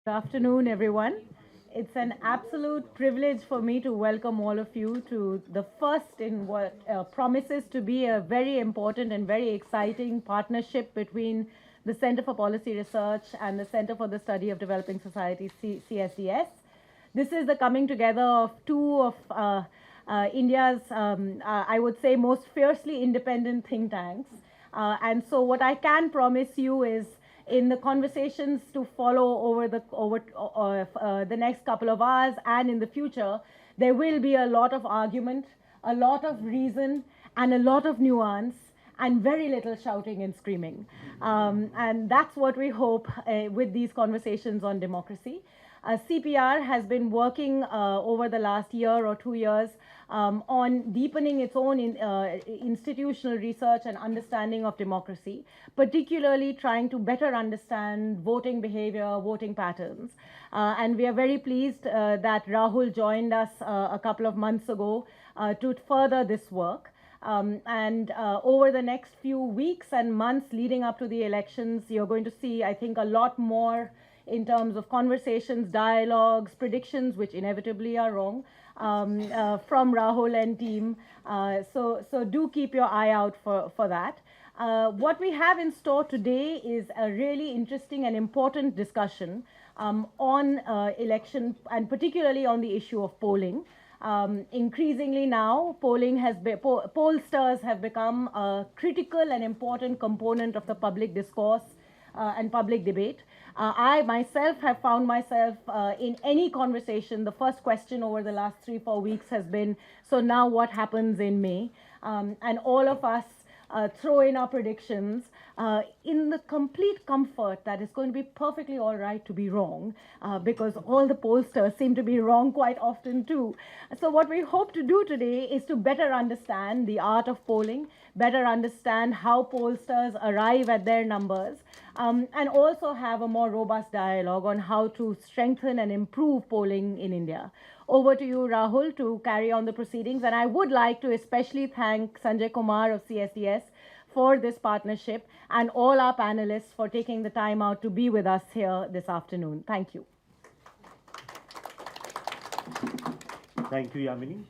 Good afternoon, everyone. It's an absolute privilege for me to welcome all of you to the first in what promises to be a very important and very exciting partnership between the Center for Policy Research and the Center for the Study of Developing Societies, CSDS. This is the coming together of two of India's, I would say, most fiercely independent think tanks. And so, what I can promise you is, in the conversations to follow over the next couple of hours and in the future, there will be a lot of argument, a lot of reason, and a lot of nuance, and very little shouting and screaming. And that's what we hope with these conversations on democracy. CPR has been working over the last year or 2 years on deepening its own institutional research and understanding of democracy, particularly trying to better understand voting behavior, voting patterns. And we are very pleased that Rahul joined us a couple of months ago to further this work. And over the next few weeks and months leading up to the elections, you're going to see, I think, a lot more in terms of conversations, dialogues, predictions, which inevitably are wrong, from Rahul and team. So do keep your eye out for that. What we have in store today is a really interesting and important discussion on election, and particularly on the issue of polling. Increasingly now, pollsters have become a critical and important component of the public discourse and public debate. I myself have found myself in any conversation, the first question over the last 3-4 weeks has been, so now what happens in May? And all of us throw in our predictions in the complete comfort that it's going to be perfectly all right to be wrong, because all the pollsters seem to be wrong quite often too. So what we hope to do today is to better understand the art of polling, better understand how pollsters arrive at their numbers, and also have a more robust dialogue on how to strengthen and improve polling in India. Over to you, Rahul, to carry on the proceedings. And I would like to especially thank Sanjay Kumar of CSDS for this partnership and all our panelists for taking the time out to be with us here this afternoon. Thank you. Thank you, Yamini,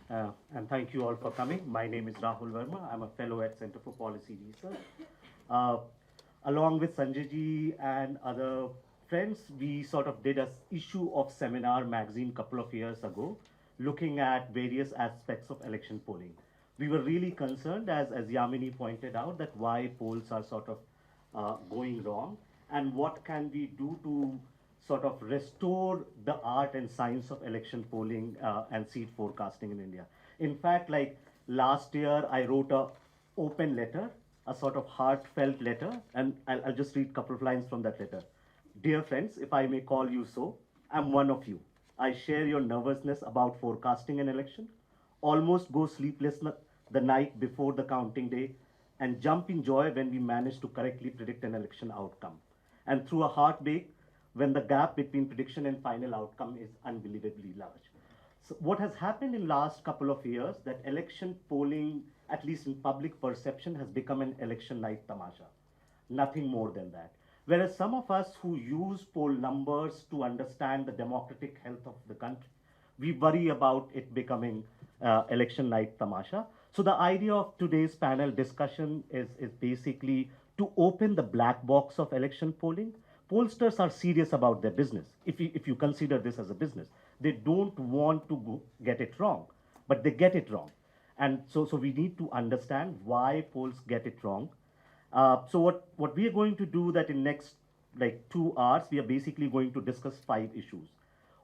and thank you all for coming. My name is Rahul Verma. I'm a fellow at Center for Policy Research. Along with Sanjay ji and other friends, we sort of did an issue of Seminar magazine a couple of years ago, looking at various aspects of election polling. We were really concerned, as Yamini pointed out, that why polls are sort of going wrong, and what can we do to sort of restore the art and science of election polling and seat forecasting in India. In fact, like last year, I wrote a open letter, a sort of heartfelt letter, and I'll just read a couple of lines from that letter. Dear friends, if I may call you so, I'm one of you. I share your nervousness about forecasting an election, almost go sleepless the night before the counting day, and jump in joy when we manage to correctly predict an election outcome. And through a heartbreak, when the gap between prediction and final outcome is unbelievably large. So what has happened in last couple of years, that election polling, at least in public perception, has become an election night tamasha. Nothing more than that. Whereas some of us who use poll numbers to understand the democratic health of the country, we worry about it becoming election night tamasha. So the idea of today's panel discussion is basically to open the black box of election polling. Pollsters are serious about their business. If you consider this as a business, they don't want to get it wrong, but they get it wrong. And so we need to understand why polls get it wrong. So what we are going to do that in next like 2 hours, we are basically going to discuss 5 issues.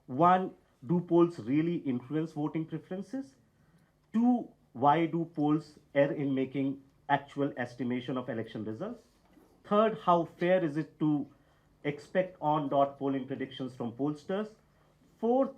One, do polls really influence voting preferences? 2, why do polls err in making actual estimation of election results? Third, how fair is it to expect on-dot polling predictions from pollsters? Fourth,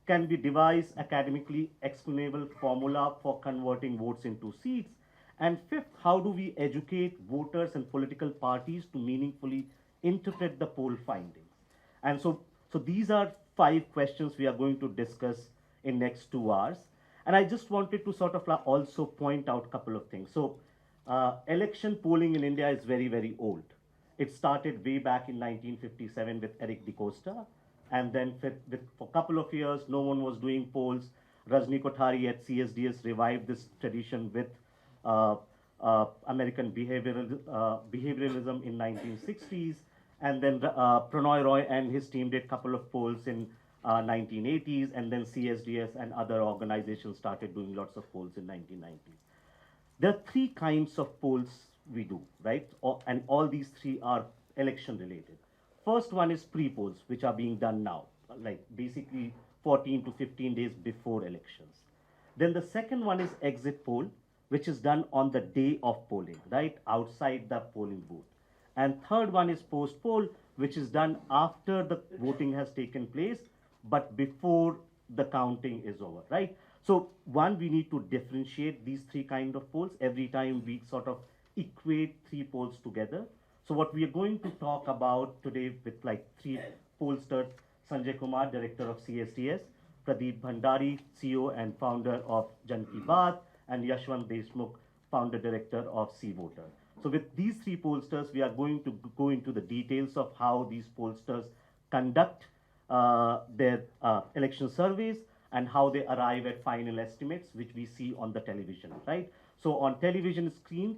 can we devise academically explainable formula for converting votes into seats? And fifth, how do we educate voters and political parties to meaningfully interpret the poll findings? And so these are 5 questions we are going to discuss in next 2 hours. And I just wanted to sort of also point out a couple of things. So election polling in India is very, very old. It started way back in 1957 with Eric Da Costa. And then for a couple of years, no one was doing polls. Rajni Kothari at CSDS revived this tradition with uh, American behavioralism in 1960s. And then Pranoy Roy and his team did a couple of polls in 1980s, and then CSDS and other organizations started doing lots of polls in 1990s. There are three kinds of polls we do, right? And all these three are election related. First one is pre-polls, which are being done now, like basically 14 to 15 days before elections. Then the second one is exit poll, which is done on the day of polling, right, outside the polling booth. And third one is post poll, which is done after the voting has taken place, but before the counting is over, right? So one, we need to differentiate these three kind of polls. Every time we sort of equate three polls together. So what we are going to talk about today with like three pollsters: Sanjay Kumar, director of CSDS; Pradeep Bhandari, CEO and founder of Jan Ki Baat; and Yashwant Deshmukh, founder director of C Voter. So with these three pollsters, we are going to go into the details of how these pollsters conduct their election surveys and how they arrive at final estimates, which we see on the television, right? So on television screens,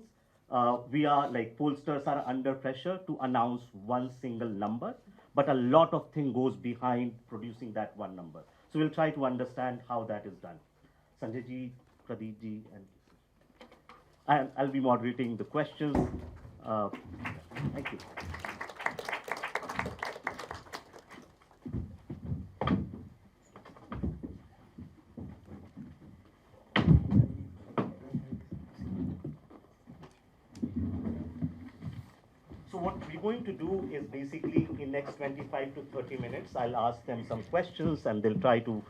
we are like pollsters are under pressure to announce one single number, but a lot of thing goes behind producing that one number. So we'll try to understand how that is done. Sanjay ji, Pradeep ji, and I'll be moderating the questions. Uh, Thank you. So what we're going to do is basically in next 25 to 30 minutes, I'll ask them some questions and they'll try to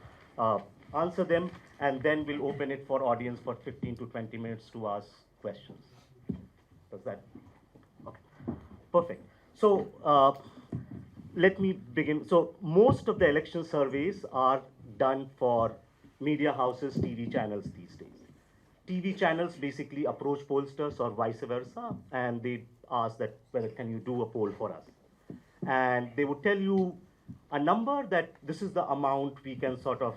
answer them, and then we'll open it for audience for 15 to 20 minutes to ask questions. Does that? Okay, perfect. So let me begin. So most of the election surveys are done for media houses, TV channels these days. TV channels basically approach pollsters or vice versa, and they ask that whether can you do a poll for us, and they would tell you a number that this is the amount we can sort of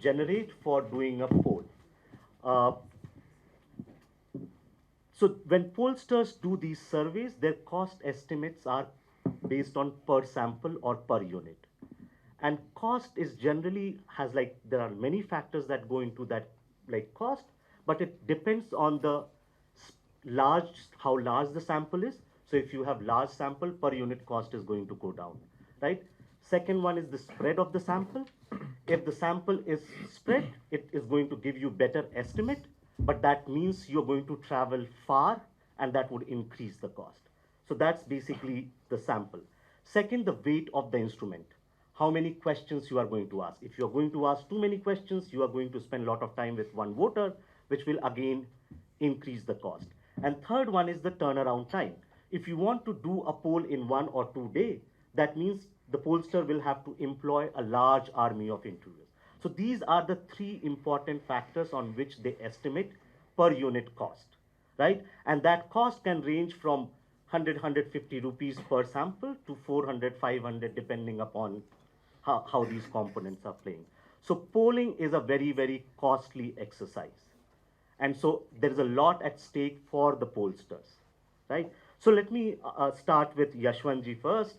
generate for doing a poll. Uh, so when pollsters do these surveys, their cost estimates are based on per sample or per unit. And cost is generally has like, there are many factors that go into that like cost, but it depends on the how large the sample is. So if you have large sample, per unit cost is going to go down, right? Second one is the spread of the sample. If the sample is spread, it is going to give you better estimate, but that means you're going to travel far and that would increase the cost. So that's basically the sample. Second, the weight of the instrument. How many questions you are going to ask. If you're going to ask too many questions, you are going to spend a lot of time with one voter, which will again increase the cost. And third one is the turnaround time. If you want to do a poll in 1 or 2 days, that means the pollster will have to employ a large army of interviewers. So these are the three important factors on which they estimate per unit cost, right? And that cost can range from 100, 150 rupees per sample to 400, 500, depending upon how these components are playing. So polling is a very, very costly exercise. And so there is a lot at stake for the pollsters, right? So let me start with Yashwantji first.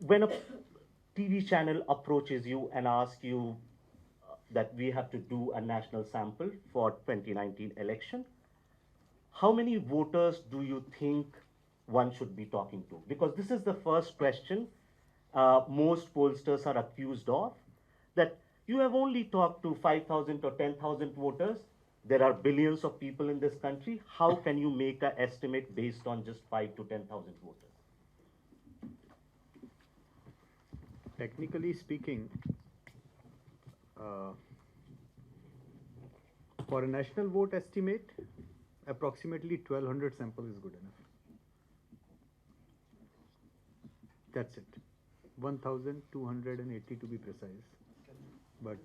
When a TV channel approaches you and asks you that we have to do a national sample for 2019 election, how many voters do you think one should be talking to? Because this is the first question most pollsters are accused of, that you have only talked to 5,000 or 10,000 voters. There are billions of people in this country. How can you make an estimate based on just 5 to 10,000 voters? Technically speaking, for a national vote estimate, approximately 1200 sample is good enough. That's it. 1280 to be precise. But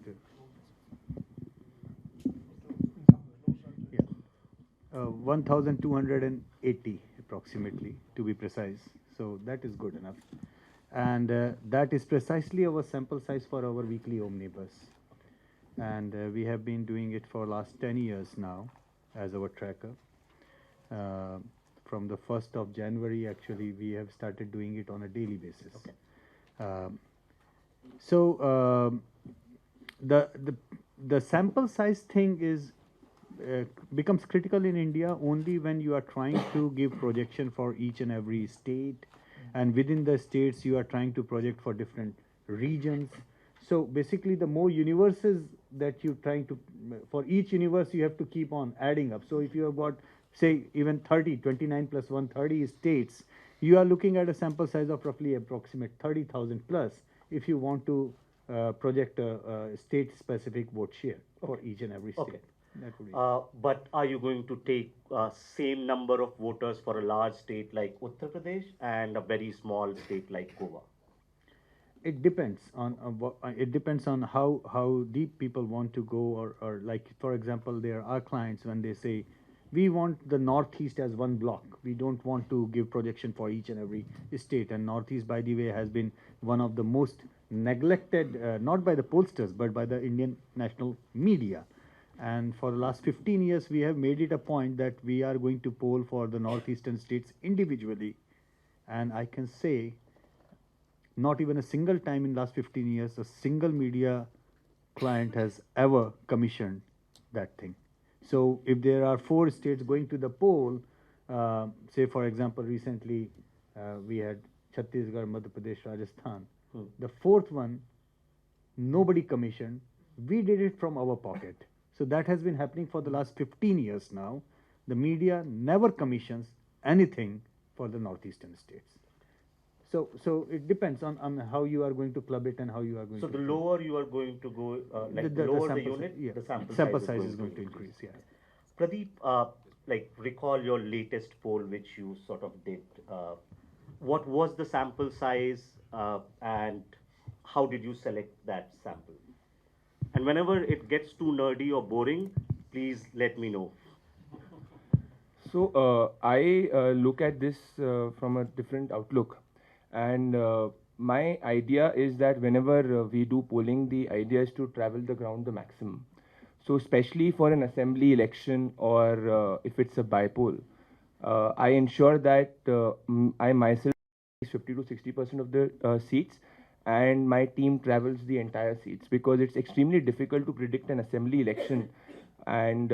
yeah, 1280 approximately to be precise. So that is good enough. And that is precisely our sample size for our weekly omnibus. And we have been doing it for last 10 years now as our tracker. Uh, from the 1st of January, actually, we have started doing it on a daily basis. Okay. Um, so the the sample size thing is becomes critical in India only when you are trying to give projection for each and every state, and within the states you are trying to project for different regions. So basically, the more universes that you're trying to, for each universe you have to keep on adding up. So if you have got, say, even 30, 29 plus 130 states, you are looking at a sample size of roughly approximate 30,000 plus if you want to project a state-specific vote share for each and every state. Okay. That would be But are you going to take same number of voters for a large state like Uttar Pradesh and a very small state like Goa? it depends on it depends on how deep people want to go, or like, for example, there are clients when they say we want the northeast as one block, we don't want to give projection for each and every state. And northeast, by the way, has been one of the most neglected, not by the pollsters but by the Indian national media. And for the last 15 years we have made it a point that we are going to poll for the northeastern states individually. And I can say, not even a single time in last 15 years a single media client has ever commissioned that thing. So if there are 4 states going to the poll, say for example recently we had Chhattisgarh, Madhya Pradesh, Rajasthan. The 4th one, nobody commissioned. We did it from our pocket. So that has been happening for the last 15 years now. The media never commissions anything for the northeastern states. So it depends on how you are going to club it and how you are going So to. the lower you are going to go, like the lower the sample unit, yeah, the sample size size is going to increase. Yeah. Pradeep, like recall your latest poll which you sort of did. What was the sample size and how did you select that sample? And whenever it gets too nerdy or boring, please let me know. So I look at this from a different outlook, and my idea is that whenever we do polling, the idea is to travel the ground the maximum. So especially for an assembly election or if it's a bipoll, I ensure that I myself 50 to 60% of the seats, and my team travels the entire seats, because it's extremely difficult to predict an assembly election and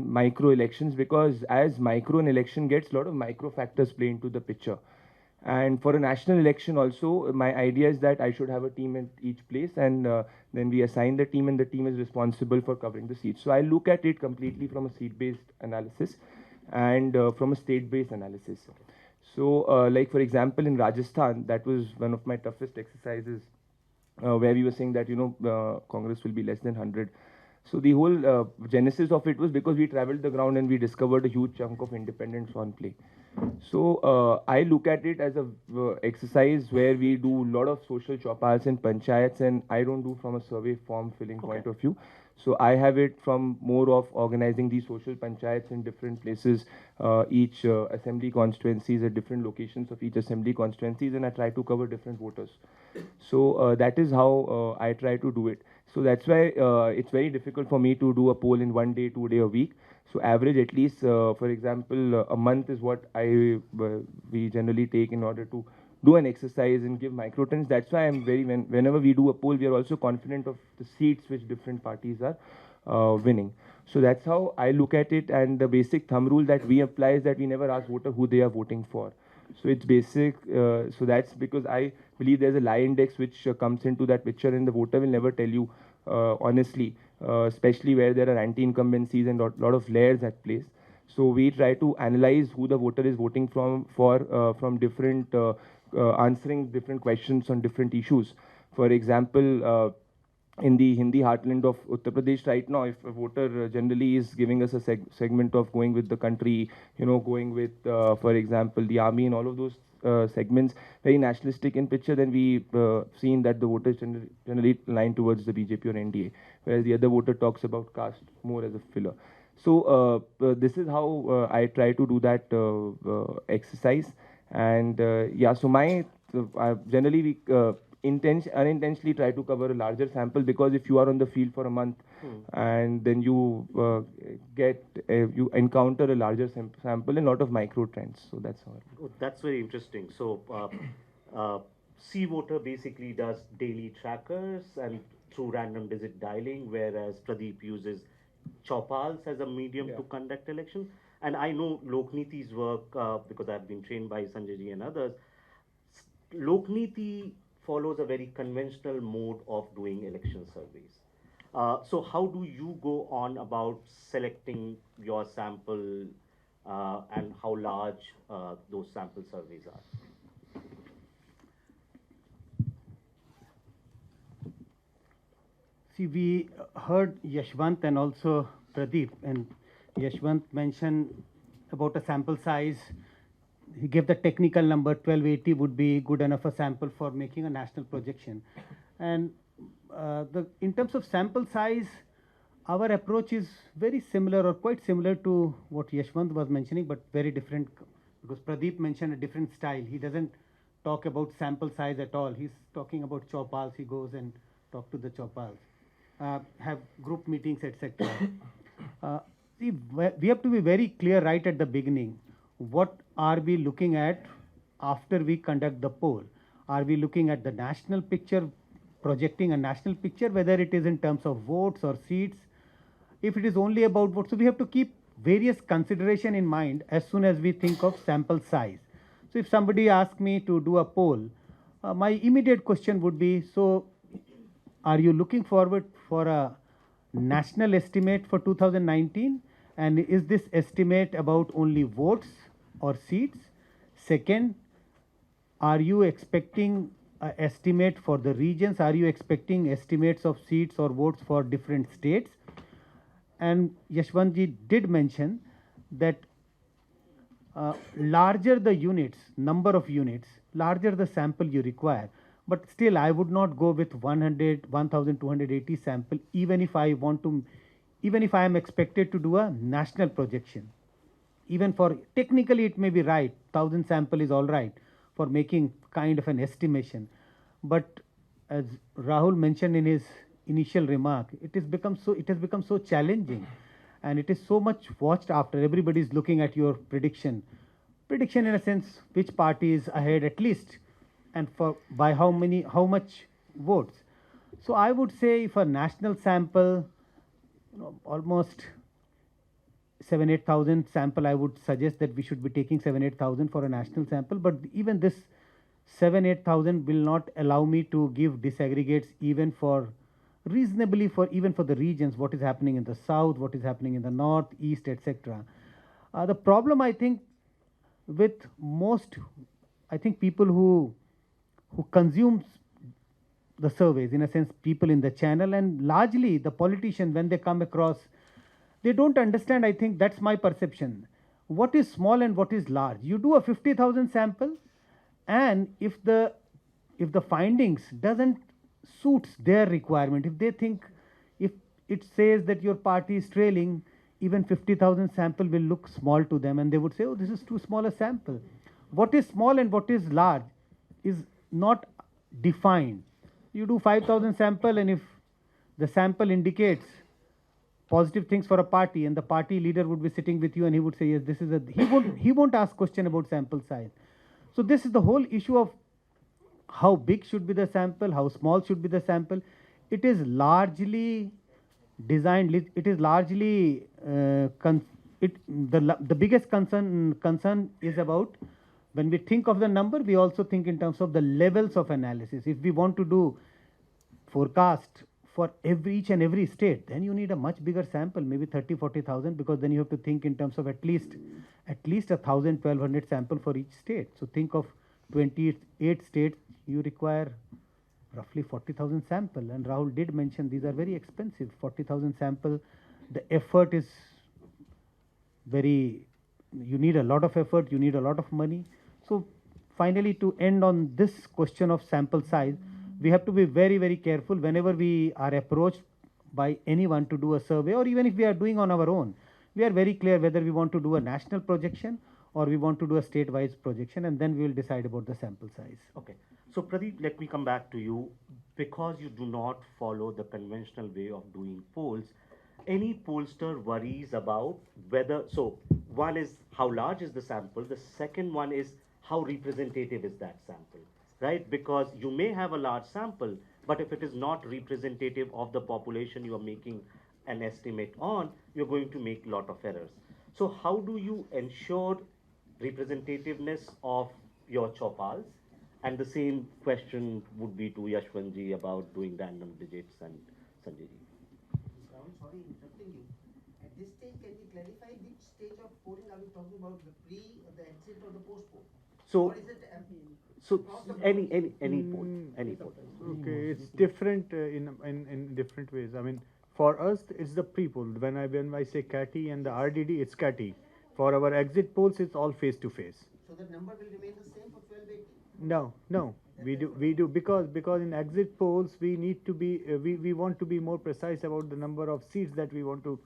micro elections, because as micro an election gets, a lot of micro factors play into the picture. And for a national election also, my idea is that I should have a team at each place, and then we assign the team, and the team is responsible for covering the seats. So I look at it completely from a seat-based analysis and from a state-based analysis. So, like for example, in Rajasthan, that was one of my toughest exercises, where we were saying that Congress will be less than 100. So the whole genesis of it was because we traveled the ground and we discovered a huge chunk of independents on play. So I look at it as a exercise where we do a lot of social chopars and panchayats, and I don't do from a survey form filling point of view. So I have it from more of organizing these social panchayats in different places, each assembly constituencies at different locations of each assembly constituencies, and I try to cover different voters. So that is how I try to do it. So that's why it's very difficult for me to do a poll in 1 day, 2 day, a week. So average, at least, for example, a month is what we generally take in order to do an exercise and give microtrends. That's why I'm whenever we do a poll, we are also confident of the seats which different parties are winning. So that's how I look at it. And the basic thumb rule that we apply is that we never ask voter who they are voting for. So it's basic. So that's because I believe there's a lie index which comes into that picture, and the voter will never tell you honestly, especially where there are anti-incumbencies and lot of layers at place. So we try to analyze who the voter is voting from different answering different questions on different issues. For example, in the Hindi heartland of Uttar Pradesh right now, if a voter generally is giving us a segment of going with the country, going with, for example, the army and all of those segments, very nationalistic in picture, then we seen that the voters generally line towards the BJP or NDA, whereas the other voter talks about caste more as a filler. So this is how I try to do that exercise. And yeah, so generally we unintentionally try to cover a larger sample, because if you are on the field for a month and then you you encounter a larger sample and a lot of micro trends. So that's how. Oh, that's very interesting. So, Sea Voter basically does daily trackers and through random digit dialing, whereas Pradeep uses Chopals as a medium to conduct election. And I know Lokniti's work because I've been trained by Sanjay ji and others. Lokniti follows a very conventional mode of doing election surveys. So, how do you go on about selecting your sample and how large those sample surveys are? See, we heard Yashwant and also Pradeep, and Yashwant mentioned about a sample size. He gave the technical number 1280 would be good enough a sample for making a national projection. And in terms of sample size, our approach is very similar or quite similar to what Yashwant was mentioning, but very different, because Pradeep mentioned a different style. He doesn't talk about sample size at all. He's talking about chopals. He goes and talk to the chopals, have group meetings, etc. See, we have to be very clear right at the beginning. What are we looking at after we conduct the poll? Are we looking at the national picture, projecting a national picture, whether it is in terms of votes or seats? If it is only about votes, so we have to keep various consideration in mind as soon as we think of sample size. So if somebody asks me to do a poll, my immediate question would be, so are you looking forward for a national estimate for 2019? And is this estimate about only votes or seats? Second, are you expecting an estimate for the regions? Are you expecting estimates of seats or votes for different states? And Yashwantji did mention that larger the units, number of units, larger the sample you require. But still, I would not go with 1,280 sample, even if I am expected to do a national projection. Even for, technically it may be right, 1,000 sample is all right for making kind of an estimation. But as Rahul mentioned in his initial remark, it has become so challenging, and it is so much watched after. Everybody is looking at your prediction in a sense, which party is ahead at least, and for by how much votes. So I would say, if a national sample, almost 7,000-8,000 sample, I would suggest that we should be taking 7,000-8,000 for a national sample. But even this 7,000-8,000 will not allow me to give disaggregates even for reasonably for even for the regions, what is happening in the south, what is happening in the north, east, etc. The problem, I think, with most, I think, people who consumes the surveys, in a sense, people in the channel, and largely the politicians, when they come across, they don't understand. I think that's my perception. What is small and what is large? You do a 50,000 sample, and if the findings doesn't suits their requirement, if they think, if it says that your party is trailing, even 50,000 sample will look small to them, and they would say, oh, this is too small a sample. What is small and what is large is not defined. You do 5,000 sample, and if the sample indicates positive things for a party, and the party leader would be sitting with you and he would say, yes, this is a, he won't ask question about sample size. So this is the whole issue of how big should be the sample, how small should be the sample. It is largely designed, it is largely the biggest concern is about, when we think of the number, we also think in terms of the levels of analysis. If we want to do forecast for each and every state, then you need a much bigger sample, maybe 30,000-40,000, because then you have to think in terms of at least 1,000-1,200 sample for each state. So think of 28 states, you require roughly 40,000 sample, and Rahul did mention these are very expensive. 40,000 sample, the effort is very, you need a lot of effort, you need a lot of money. So finally, to end on this question of sample size, we have to be very, very careful whenever we are approached by anyone to do a survey, or even if we are doing on our own. We are very clear whether we want to do a national projection or we want to do a state-wise projection, and then we will decide about the sample size. Okay. So Pradeep, let me come back to you. Because you do not follow the conventional way of doing polls, any pollster worries about whether, so one is how large is the sample, the second one is how representative is that sample, right? Because you may have a large sample, but if it is not representative of the population you are making an estimate on, you're going to make a lot of errors. So how do you ensure representativeness of your chopals? And the same question would be to Yashwant ji about doing random digits and Sanjay ji. Rahul, sorry interrupting you. At this stage, can you clarify which stage of polling are we talking about? The pre, the exit, or the post poll? So, Or is it so across the any board? poll, any poll. Okay, it's different in different ways. I mean, for us, it's the pre-poll. When I say CATI and the RDD, it's CATI. For our exit polls, it's all face to face. So the number will remain the same for 1280? No, we do because in exit polls we need to be we want to be more precise about the number of seats that we want to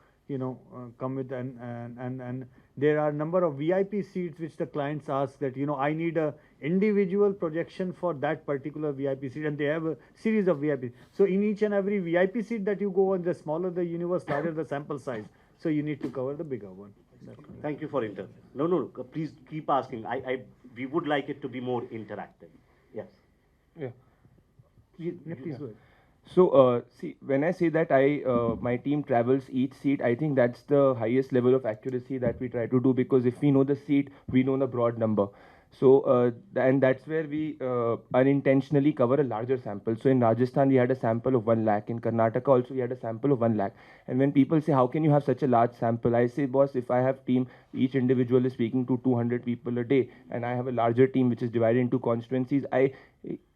come with, and there are number of VIP seats which the clients ask that I need a individual projection for that particular VIP seat, and they have a series of VIP. So in each and every VIP seat that you go on, the smaller the universe, larger the sample size. So you need to cover the bigger one. Thank you for No, please keep asking. We would like it to be more interactive. Yes. Yeah. Please go ahead. So, see, when I say that my team travels each seat, I think that's the highest level of accuracy that we try to do, because if we know the seat, we know the broad number. So, and that's where we unintentionally cover a larger sample. So in Rajasthan, we had a sample of 1 lakh. In Karnataka also, we had a sample of 1 lakh. And when people say, how can you have such a large sample? I say, boss, if I have team, each individual is speaking to 200 people a day, and I have a larger team which is divided into constituencies, I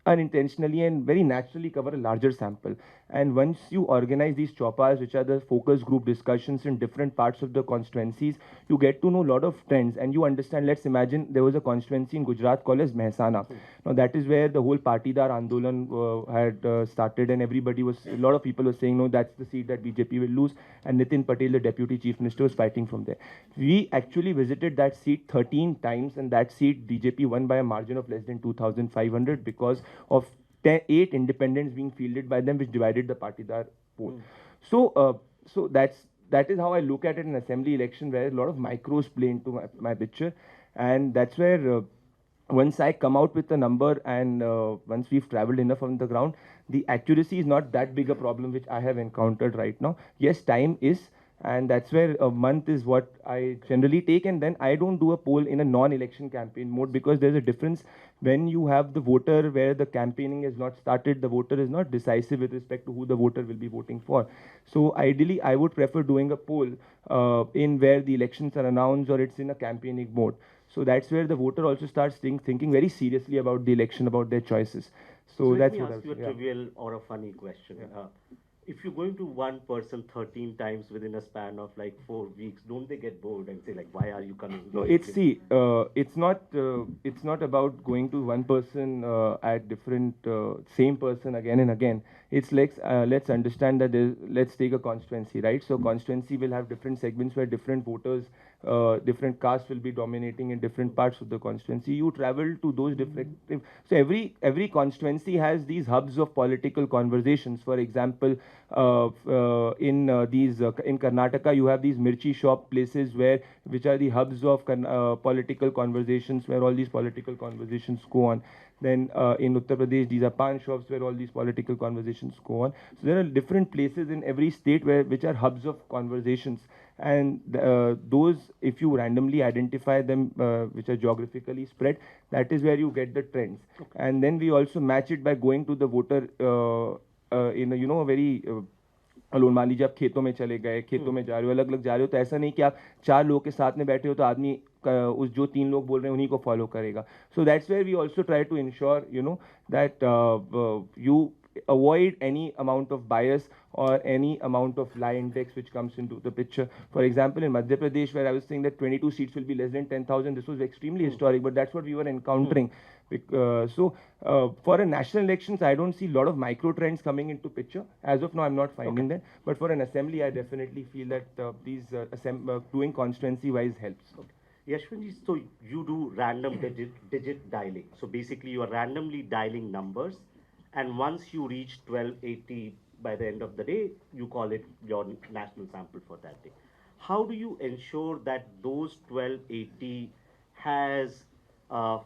unintentionally and very naturally cover a larger sample. And once you organize these chopas, which are the focus group discussions in different parts of the constituencies, you get to know a lot of trends, and you understand. Let's imagine there was a constituency in Gujarat called as Mehsana. Now that is where the whole Patidar Andolan had started, and a lot of people were saying, no, that's the seat that BJP will lose, and Nitin Patel, the deputy chief minister, was fighting from there. We actually visited that seat 13 times, and that seat BJP won by a margin of less than 2,500 because of 8 independents being fielded by them, which divided the Patidar poll. So that is how I look at it in assembly election, where a lot of micros play into my picture, and that's where once I come out with a number, and once we've traveled enough on the ground, the accuracy is not that big a problem which I have encountered right now. Yes, time is. And that's where a month is what I generally take, and then I don't do a poll in a non-election campaign mode, because there's a difference when you have the voter where the campaigning has not started, the voter is not decisive with respect to who the voter will be voting for. So ideally, I would prefer doing a poll in where the elections are announced or it's in a campaigning mode. So that's where the voter also starts thinking very seriously about the election, about their choices. So that's what I let me ask you a trivial or a funny question. If you're going to one person 13 times within a span of like 4 weeks, don't they get bored and say like, why are you coming? No, it's not about going to one person at different same person again and again. It's like let's understand that let's take a constituency, right? So constituency will have different segments where different voters, different castes will be dominating in different parts of the constituency. You travel to those different. So every constituency has these hubs of political conversations. For example, in Karnataka, you have these mirchi shop places which are the hubs of political conversations, where all these political conversations go on. Then in Uttar Pradesh, these are pan shops where all these political conversations go on. So there are different places in every state which are hubs of conversations. And those, if you randomly identify them, which are geographically spread, that is where you get the trends. Okay. And then we also match it by going to the voter in a very alone मान लीजिए आप खेतों में चले गए, खेतों में जा रहे हो, अलग अलग जा रहे हो, तो ऐसा नहीं कि आप 4 लोगों के साथ में बैठे हो तो आदमी उस जो 3 लोग बोल रहे हैं उन्हीं को फॉलो करेगा. So that's where we also try to ensure that you avoid any amount of bias or any amount of lie index which comes into the picture. For example, in Madhya Pradesh, where I was saying that 22 seats will be less than 10,000, this was extremely historic, but that's what we were encountering. So for a national elections, I don't see a lot of micro trends coming into picture. As of now, I'm not finding that. But for an assembly, I definitely feel that these doing constituency-wise helps. Okay. Yashwantji, so you do random digit dialing. So basically, you are randomly dialing numbers, and once you reach 1280 by the end of the day, you call it your national sample for that day. How do you ensure that those 1280 has uh,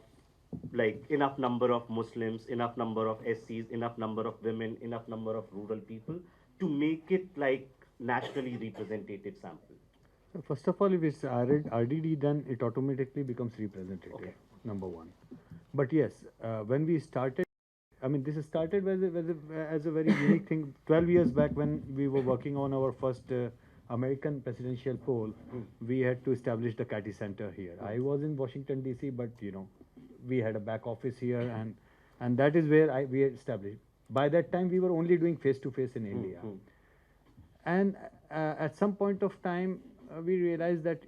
like enough number of Muslims, enough number of SCs, enough number of women, enough number of rural people to make it like nationally representative sample? So first of all, if it's RDD, then it automatically becomes representative, Okay. number one. But yes, when we started, I mean, this started as a very unique thing. 12 years back, when we were working on our first American presidential poll, we had to establish the CATI Center here. I was in Washington, D.C., but, we had a back office here, and that is where we established. By that time, we were only doing face-to-face in India. And at some point of time, we realized that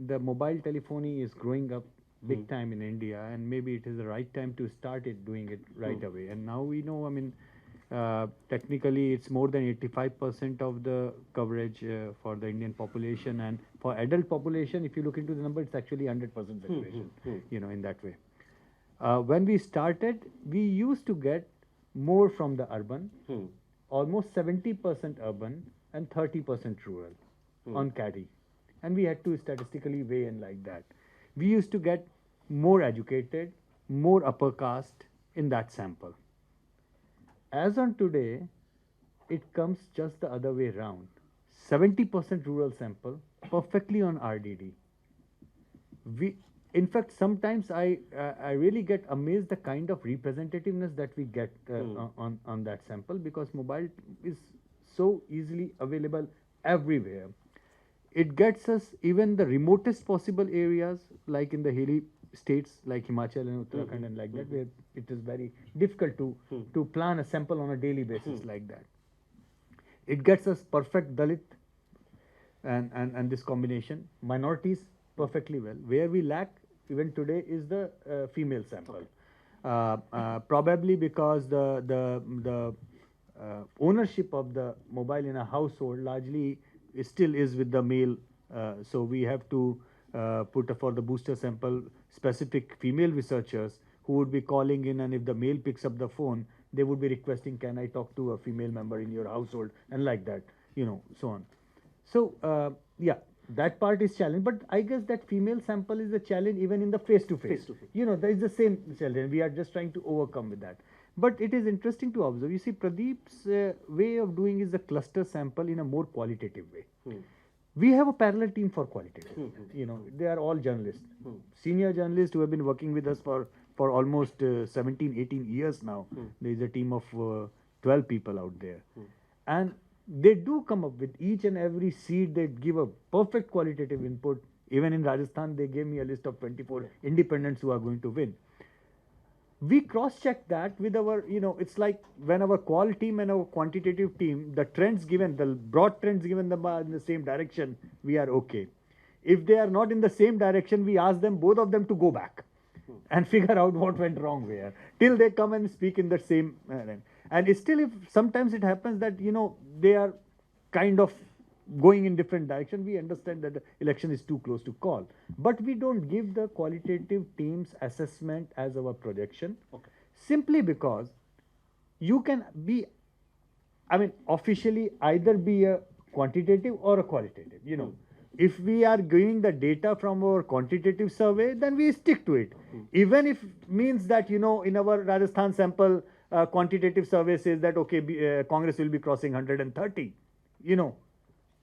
the mobile telephony is growing up big time in India, and maybe it is the right time to start doing it right away. And now we know, I mean, technically it's more than 85% of the coverage for the Indian population, and for adult population, if you look into the number, it's actually 100% saturation, in that way. When we started, we used to get more from the urban, almost 70% urban and 30% rural on CADI. And we had to statistically weigh in like that. We used to get more educated, more upper caste in that sample. As on today, it comes just the other way around. 70% rural sample, perfectly on RDD. In fact, sometimes I really get amazed the kind of representativeness that we get on that sample, because mobile is so easily available everywhere. It gets us even the remotest possible areas, like in the hilly states like Himachal and Uttarakhand and like that, where it is very difficult to plan a sample on a daily basis like that. It gets us perfect Dalit and this combination. Minorities perfectly well. Where we lack even today is the female sample. Probably because the ownership of the mobile in a household largely still is with the male. So we have to put for the booster sample specific female researchers who would be calling in, and if the male picks up the phone, they would be requesting, can I talk to a female member in your household, and like that, so on. So yeah, that part is challenge, but I guess that female sample is a challenge even in the face-to-face. There is the same challenge. We are just trying to overcome with that. But it is interesting to observe. You see, Pradeep's way of doing is the cluster sample in a more qualitative way. We have a parallel team for qualitative. They are all journalists, senior journalists who have been working with us for almost 17, 18 years now. There is a team of 12 people out there. And they do come up with each and every seed. They give a perfect qualitative input. Even in Rajasthan, they gave me a list of 24 independents who are going to win. We cross-check that with our, it's like when our qual team and our quantitative team, the trends given, the broad trends given them are in the same direction, we are okay. If they are not in the same direction, we ask them, both of them, to go back and figure out what went wrong where, till they come and speak in the same. And still, if sometimes it happens that, they are kind of going in different direction, we understand that the election is too close to call. But we don't give the qualitative team's assessment as our projection, simply because you can be, officially either be a quantitative or a qualitative, If we are giving the data from our quantitative survey, then we stick to it. Even if means that, in our Rajasthan sample, quantitative survey says that, okay, Congress will be crossing 130,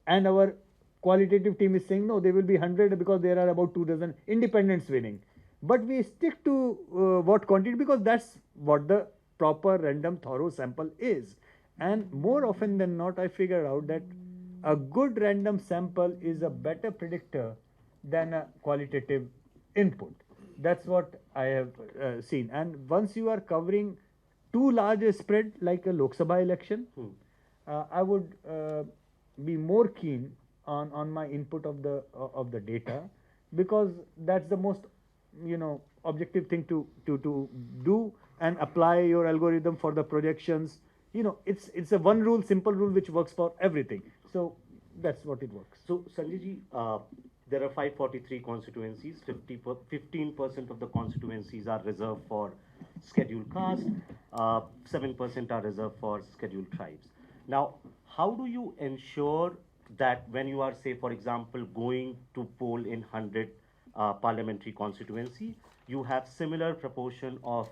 and our qualitative team is saying, no, they will be 100 because there are about 2 dozen independents winning. But we stick to what quantity, because that's what the proper random thorough sample is. And more often than not, I figure out that a good random sample is a better predictor than a qualitative input. That's what I have seen. And once you are covering too large a spread like a Lok Sabha election, I would be more keen on my input of the data, because that's the most objective thing to do and apply your algorithm for the projections. It's a one rule, simple rule, which works for everything. So that's what it works. So Sanjay ji, there are 543 constituencies. 15% of the constituencies are reserved for scheduled caste. 7% are reserved for scheduled tribes. Now, how do you ensure that when you are, say, for example, going to poll in 100 parliamentary constituency, you have similar proportion of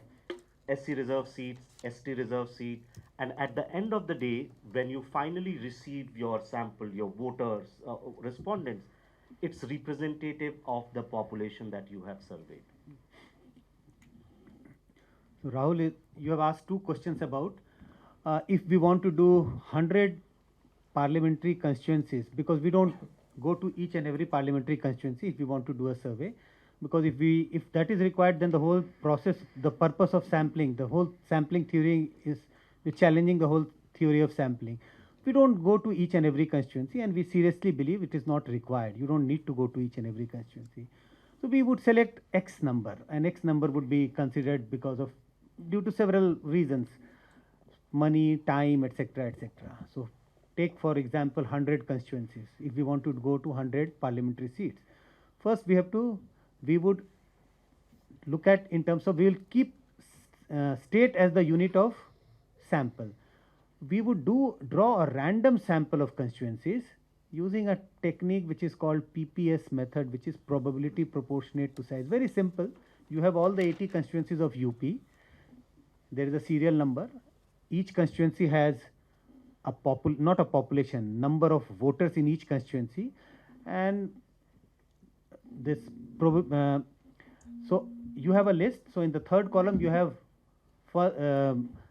SC reserve seats, ST reserve seat, and at the end of the day, when you finally receive your sample, your voters, respondents, it's representative of the population that you have surveyed. So Rahul, you have asked two questions about if we want to do 100 parliamentary constituencies, because we don't go to each and every parliamentary constituency if we want to do a survey, because if that is required, then the whole process, the purpose of sampling, the whole sampling theory is challenging the whole theory of sampling. We don't go to each and every constituency, and we seriously believe it is not required. You don't need to go to each and every constituency. So we would select X number, and X number would be considered because of due to several reasons, money, time, etc., etc. So take for example 100 constituencies. If we want to go to 100 parliamentary seats, first we would look at in terms of, we will keep state as the unit of sample. We would draw a random sample of constituencies using a technique which is called PPS method, which is probability proportionate to size. Very simple. You have all the 80 constituencies of UP. There is a serial number. Each constituency has a not a population, number of voters in each constituency, and this so you have a list. So in the third column you have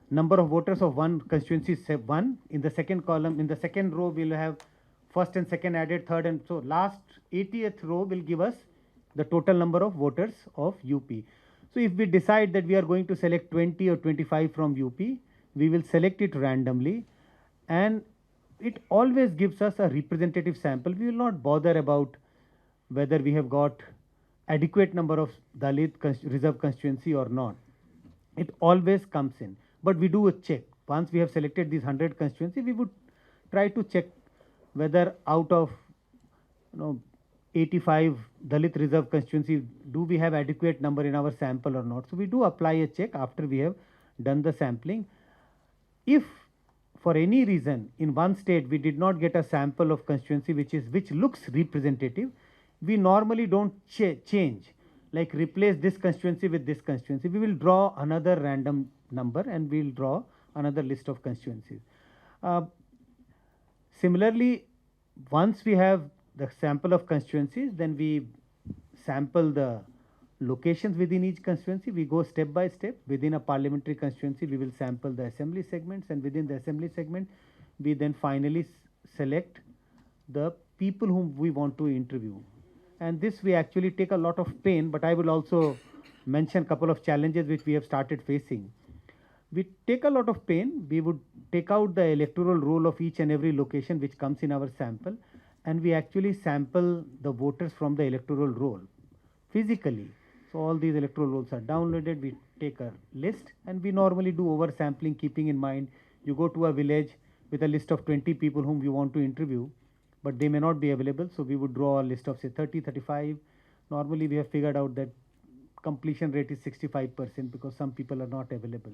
number of voters of one constituency is 1. In the second column, in the second row, we'll have first and second added, third, and so last 80th row will give us the total number of voters of UP. So if we decide that we are going to select 20 or 25 from UP, we will select it randomly, and it always gives us a representative sample. We will not bother about whether we have got adequate number of Dalit reserve constituency or not. It always comes in. But we do a check. Once we have selected these 100 constituency, we would try to check whether out of 85 Dalit reserve constituency, do we have adequate number in our sample or not. So we do apply a check after we have done the sampling. If for any reason in one state we did not get a sample of constituency which looks representative, we normally don't change, like replace this constituency with this constituency. We will draw another random number and we will draw another list of constituencies. Similarly, once we have the sample of constituencies, then we sample the locations within each constituency. We go step by step. Within a parliamentary constituency, we will sample the assembly segments, and within the assembly segment, we then finally select the people whom we want to interview. And this we actually take a lot of pain, but I will also mention a couple of challenges which we have started facing. We take a lot of pain. We would take out the electoral roll of each and every location which comes in our sample, and we actually sample the voters from the electoral roll physically. So all these electoral rolls are downloaded. We take a list, and we normally do oversampling, keeping in mind you go to a village with a list of 20 people whom you want to interview, but they may not be available. So we would draw a list of say 30, 35. Normally we have figured out that completion rate is 65% because some people are not available.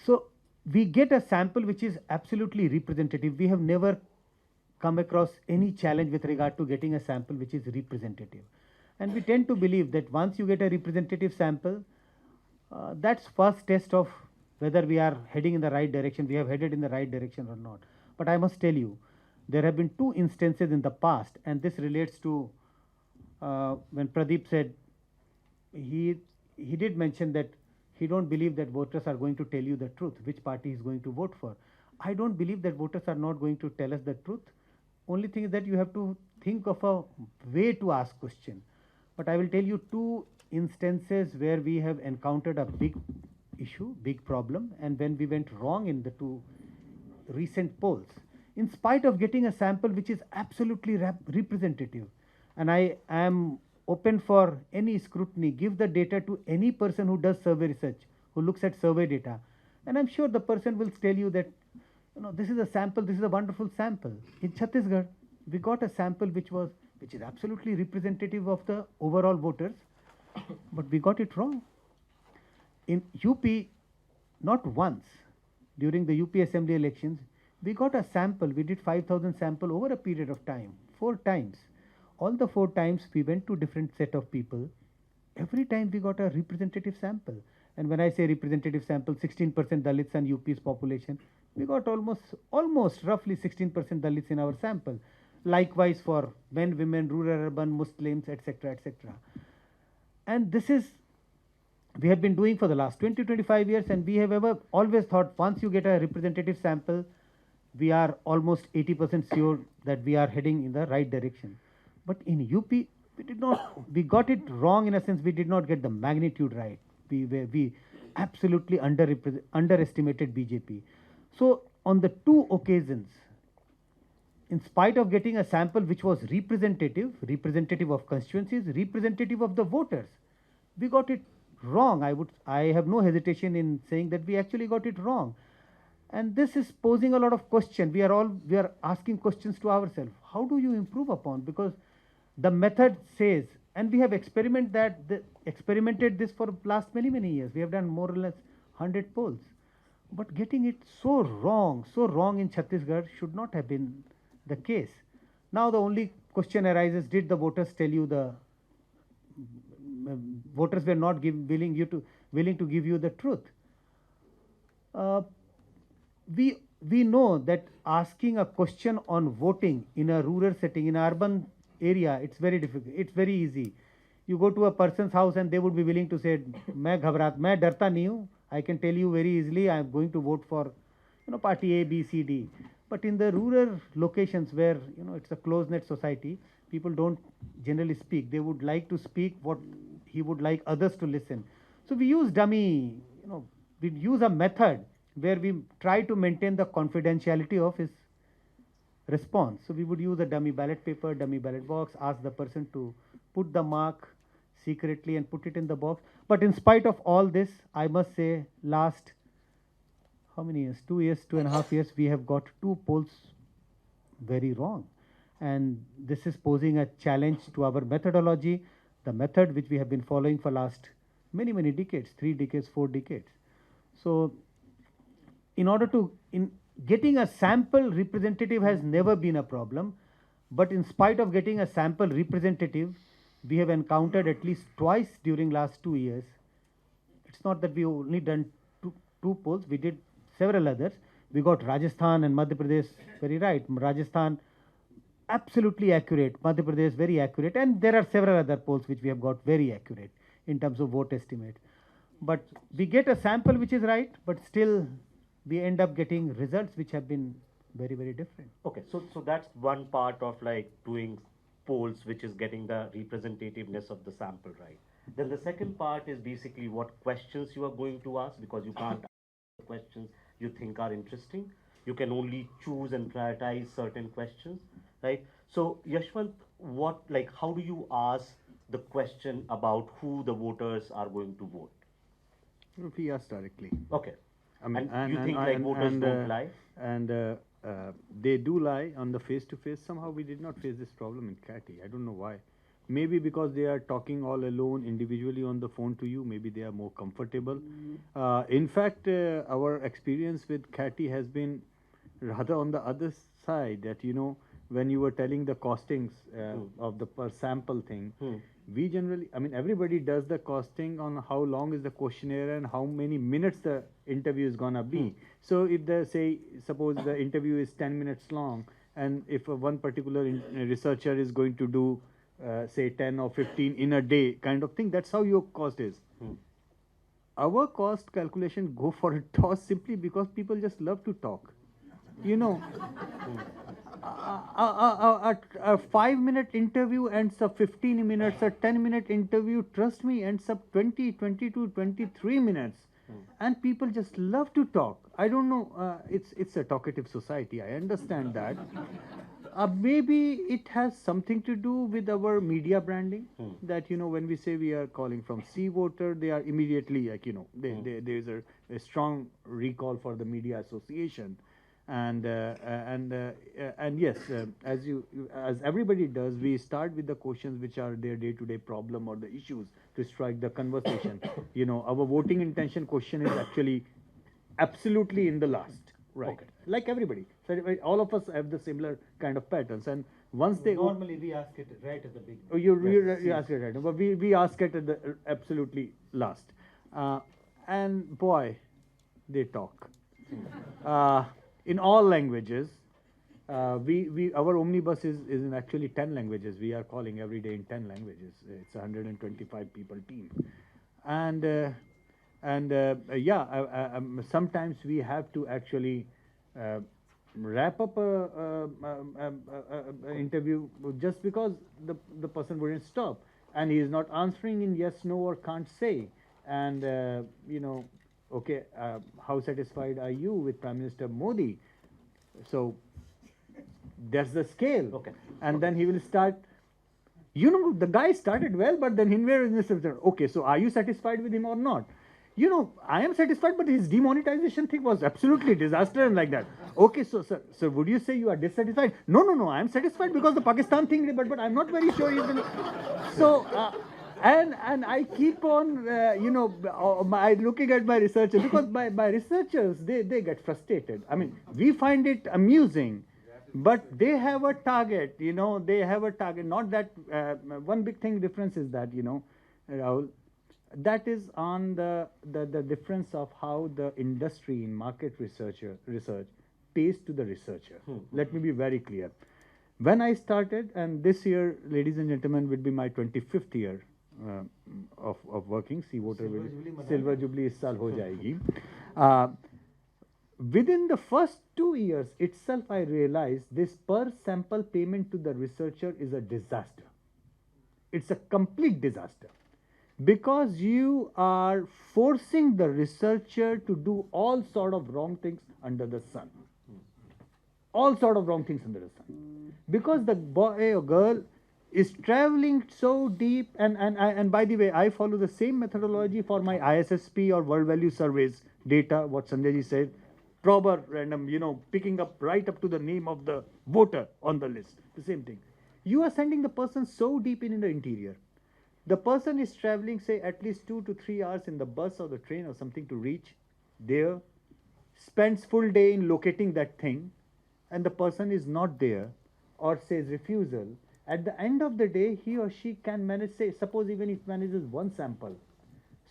So we get a sample which is absolutely representative. We have never come across any challenge with regard to getting a sample which is representative. And we tend to believe that once you get a representative sample, that's first test of whether we are heading in the right direction, we have headed in the right direction or not. But I must tell you, there have been 2 instances in the past, and this relates to when Pradeep said, he did mention that he don't believe that voters are going to tell you the truth, which party is going to vote for. I don't believe that voters are not going to tell us the truth. Only thing is that you have to think of a way to ask question. But I will tell you 2 instances where we have encountered a big issue, big problem, and when we went wrong in the 2 recent polls, in spite of getting a sample which is absolutely representative. And I am open for any scrutiny. Give the data to any person who does survey research, who looks at survey data, and I'm sure the person will tell you that this is a sample, this is a wonderful sample. In Chhattisgarh, we got a sample which is absolutely representative of the overall voters, but we got it wrong. In UP, not once during the UP assembly elections, we got a sample. We did 5,000 sample over a period of time, 4 times. All the 4 times we went to different set of people. Every time we got a representative sample. And when I say representative sample, 16% Dalits and UP's population, we got almost roughly 16% Dalits in our sample. Likewise for men, women, rural, urban, Muslims, etc., etc. And this is we have been doing for the last 20-25 years, and we have always thought once you get a representative sample, we are almost 80% sure that we are heading in the right direction. But in UP, we did not. We got it wrong in a sense. We did not get the magnitude right. We absolutely underestimated BJP. So on the 2 occasions, in spite of getting a sample which was representative of constituencies, representative of the voters, we got it wrong. I have no hesitation in saying that we actually got it wrong. And this is posing a lot of question. We are asking questions to ourselves. How do you improve upon? Because the method says, and we have experimented this for the last many years. We have done more or less 100 polls. But getting it so wrong in Chhattisgarh should not have been the case. Now the only question arises, did the voters tell you voters were not willing to give you the truth? We know that asking a question on voting in a rural setting, in an urban area, it's very difficult. It's very easy. You go to a person's house and they would be willing to say, मैं डरता नहीं हूँ. I can tell you very easily, I am going to vote for, party A, B, C, D. But in the rural locations where, it's a close-knit society, people don't generally speak. They would like to speak what he would like others to listen. So we use dummy, we use a method where we try to maintain the confidentiality of his response. So we would use a dummy ballot paper, dummy ballot box, ask the person to put the mark secretly and put it in the box. But in spite of all this, I must say, last, how many years? 2 years, 2.5 years, we have got 2 polls very wrong. And this is posing a challenge to our methodology, the method which we have been following for last many decades, 3 decades, 4 decades. So in getting a sample representative has never been a problem, but in spite of getting a sample representative, we have encountered at least twice during last 2 years. It's not that we only done two polls, we did several others. We got Rajasthan and Madhya Pradesh very right. Rajasthan absolutely accurate, Madhya Pradesh very accurate, and there are several other polls which we have got very accurate in terms of vote estimate. But we get a sample which is right, but still we end up getting results which have been very different. Okay, so that's one part of like doing polls, which is getting the representativeness of the sample right. Then the second part is basically what questions you are going to ask, because you can't ask the questions you think are interesting. You can only choose and prioritize certain questions, right? So Yashwant, how do you ask the question about who the voters are going to vote? We ask directly. Okay. I mean, and you think voters don't lie? And they do lie on the face-to-face. Somehow we did not face this problem in Kati. I don't know why. Maybe because they are talking all alone individually on the phone to you. Maybe they are more comfortable. In fact, our experience with Kati has been rather on the other side, that, when you were telling the costings of the per sample thing, we generally, everybody does the costing on how long is the questionnaire and how many minutes the interview is gonna be. So if suppose the interview is 10 minutes long, and if one particular researcher is going to do, say 10 or 15 in a day kind of thing, that's how your cost is. Our cost calculation go for a toss simply because people just love to talk. A 5-minute interview ends up 15 minutes, a 10-minute interview, trust me, ends up 20, 22, 23 minutes. And people just love to talk. I don't know, it's a talkative society, I understand that. Maybe it has something to do with our media branding, that, when we say we are calling from C voter, they are immediately like, there's a strong recall for the media association. And yes, as everybody does, we start with the questions which are their day-to-day problem or the issues to strike the conversation. Our voting intention question is actually absolutely in the last, right? Okay. Like everybody, so all of us have the similar kind of patterns, and once they Normally we ask it right at the beginning. Oh, you ask it right, but we ask it at the absolutely last, and boy, they talk in all languages. Our omnibus is in actually 10 languages. We are calling every day in 10 languages. It's a 125 people team, and sometimes we have to actually wrap up a interview just because the person wouldn't stop, and he is not answering in yes, no, or can't say, and okay, how satisfied are you with Prime Minister Modi? So that's the scale. Okay. And then he will start. The guy started well, but then okay, so are you satisfied with him or not? I am satisfied, but his demonetization thing was absolutely disaster and like that. Okay, so sir, would you say you are dissatisfied? No, I am satisfied because the Pakistan thing, but I'm not very sure he's going to. So, and I keep on, looking at my researchers, because my researchers, they get frustrated. I mean, we find it amusing, but they have a target, they have a target. Not that, one big thing difference is that, Rahul, that is on the difference of how the industry in market research pays to the researcher. Let me be very clear. When I started, and this year, ladies and gentlemen, would be my 25th year of working. Silver Jubilee is saal ho jayegi. Within the first 2 years itself, I realized this per sample payment to the researcher is a disaster. It's a complete disaster, because you are forcing the researcher to do all sort of wrong things under the sun. All sort of wrong things under the sun. Because the boy or girl is traveling so deep, and by the way, I follow the same methodology for my ISSP or World Value Surveys data, what Sanjay ji said, proper random, picking up right up to the name of the voter on the list, the same thing. You are sending the person so deep in the interior. The person is traveling, say, at least 2 to 3 hours in the bus or the train or something to reach there, spends full day in locating that thing, and the person is not there or says refusal. At the end of the day, he or she can manage, say, suppose even if manages one sample.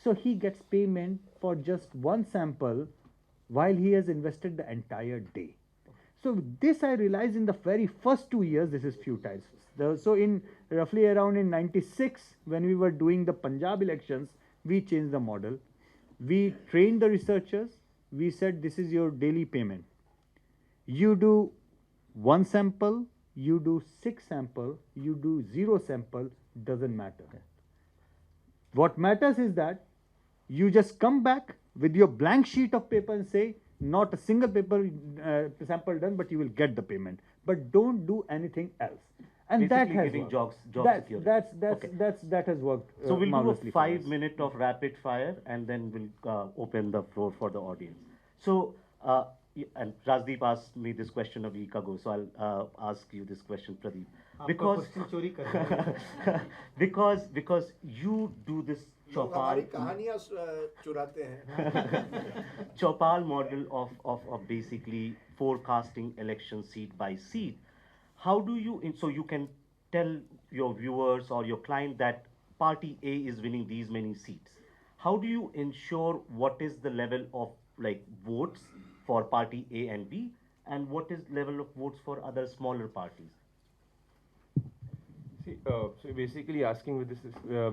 So he gets payment for just one sample while he has invested the entire day. So this I realized in the very first 2 years, this is futile. So in roughly around in 96, when we were doing the Punjab elections, we changed the model. We trained the researchers. We said, this is your daily payment. You do 1 sample, you do 6 sample, you do 0 sample, doesn't matter. What matters is that you just come back with your blank sheet of paper and say, not a single paper sample done, but you will get the payment. But don't do anything else. And Basically that has giving worked. job security. That has worked. So we'll do a marvelously for us. 5 minute of rapid fire, and then we'll open the floor for the audience. So, and Rajdeep asked me this question a week ago, so I'll ask you this question, Pradeep. Because you do this हमारी कहानियां चुराते हैं. Chopal model of basically forecasting election seat by seat. How do you, so you can tell your viewers or your client that party A is winning these many seats. How do you ensure what is the level of votes for party A and B, and what is level of votes for other smaller parties? See, so basically asking with this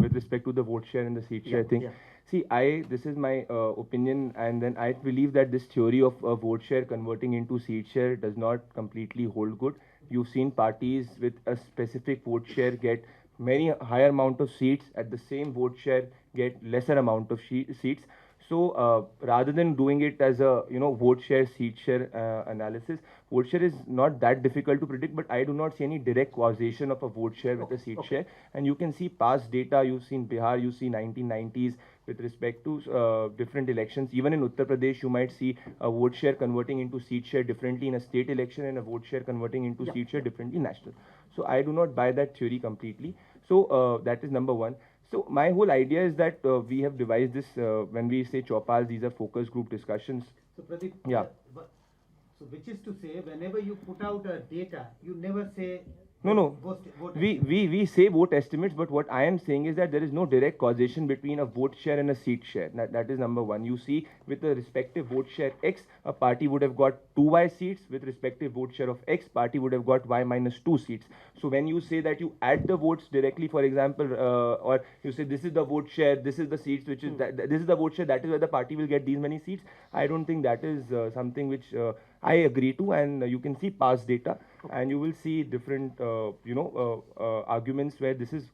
with respect to the vote share and the seat share thing. Yeah. See, this is my opinion, and then I believe that this theory of vote share converting into seat share does not completely hold good. You've seen parties with a specific vote share get many higher amount of seats, at the same vote share get lesser amount of seats. So rather than doing it as a vote share, seat share analysis, vote share is not that difficult to predict. But I do not see any direct causation of a vote share with a seat share. And you can see past data. You've seen Bihar. You see 1990s with respect to different elections. Even in Uttar Pradesh, you might see a vote share converting into seat share differently in a state election, and a vote share converting into seat share differently national. So I do not buy that theory completely. So that is number one. So my whole idea is that we have devised this, when we say Chopals, these are focus group discussions. So Pradeep, Yeah. so which is to say, whenever you put out data, you never say No. vote We say vote estimates, but what I am saying is that there is no direct causation between a vote share and a seat share. That is number one. You see, with the respective vote share X, a party would have got 2Y seats. With respective vote share of X, party would have got Y minus 2 seats. So when you say that you add the votes directly, for example, or you say this is the vote share, this is the seats, which is this is the vote share, that is where the party will get these many seats. I don't think that is something which I agree to, and you can see past data, and you will see different arguments where this is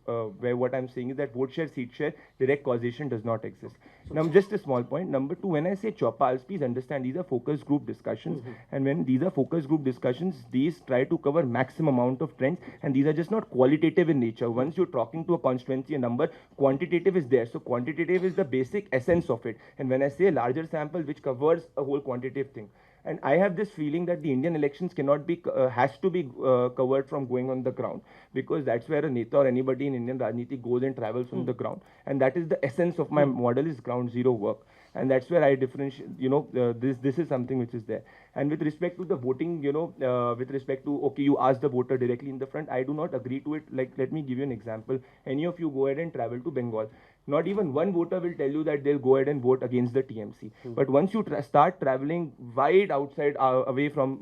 where what I'm saying is that vote share, seat share, direct causation does not exist. Now, just a small point. Number two, when I say Chopals, please understand these are focus group discussions, and when these are focus group discussions, these try to cover maximum amount of trends, and these are just not qualitative in nature. Once you're talking to a constituency, a number, quantitative is there. So quantitative is the basic essence of it. And when I say a larger sample, which covers a whole quantitative thing. And I have this feeling that the Indian elections cannot be, has to be covered from going on the ground, because that's where a Neta or anybody in Indian Rajniti goes and travels on the ground. And that is the essence of my model, is ground zero work. And that's where I differentiate, this is something which is there. And with respect to the voting, with respect to, okay, you ask the voter directly in the front, I do not agree to it. Like, let me give you an example. Any of you go ahead and travel to Bengal. Not even one voter will tell you that they'll go ahead and vote against the TMC. But once you start traveling wide outside, away from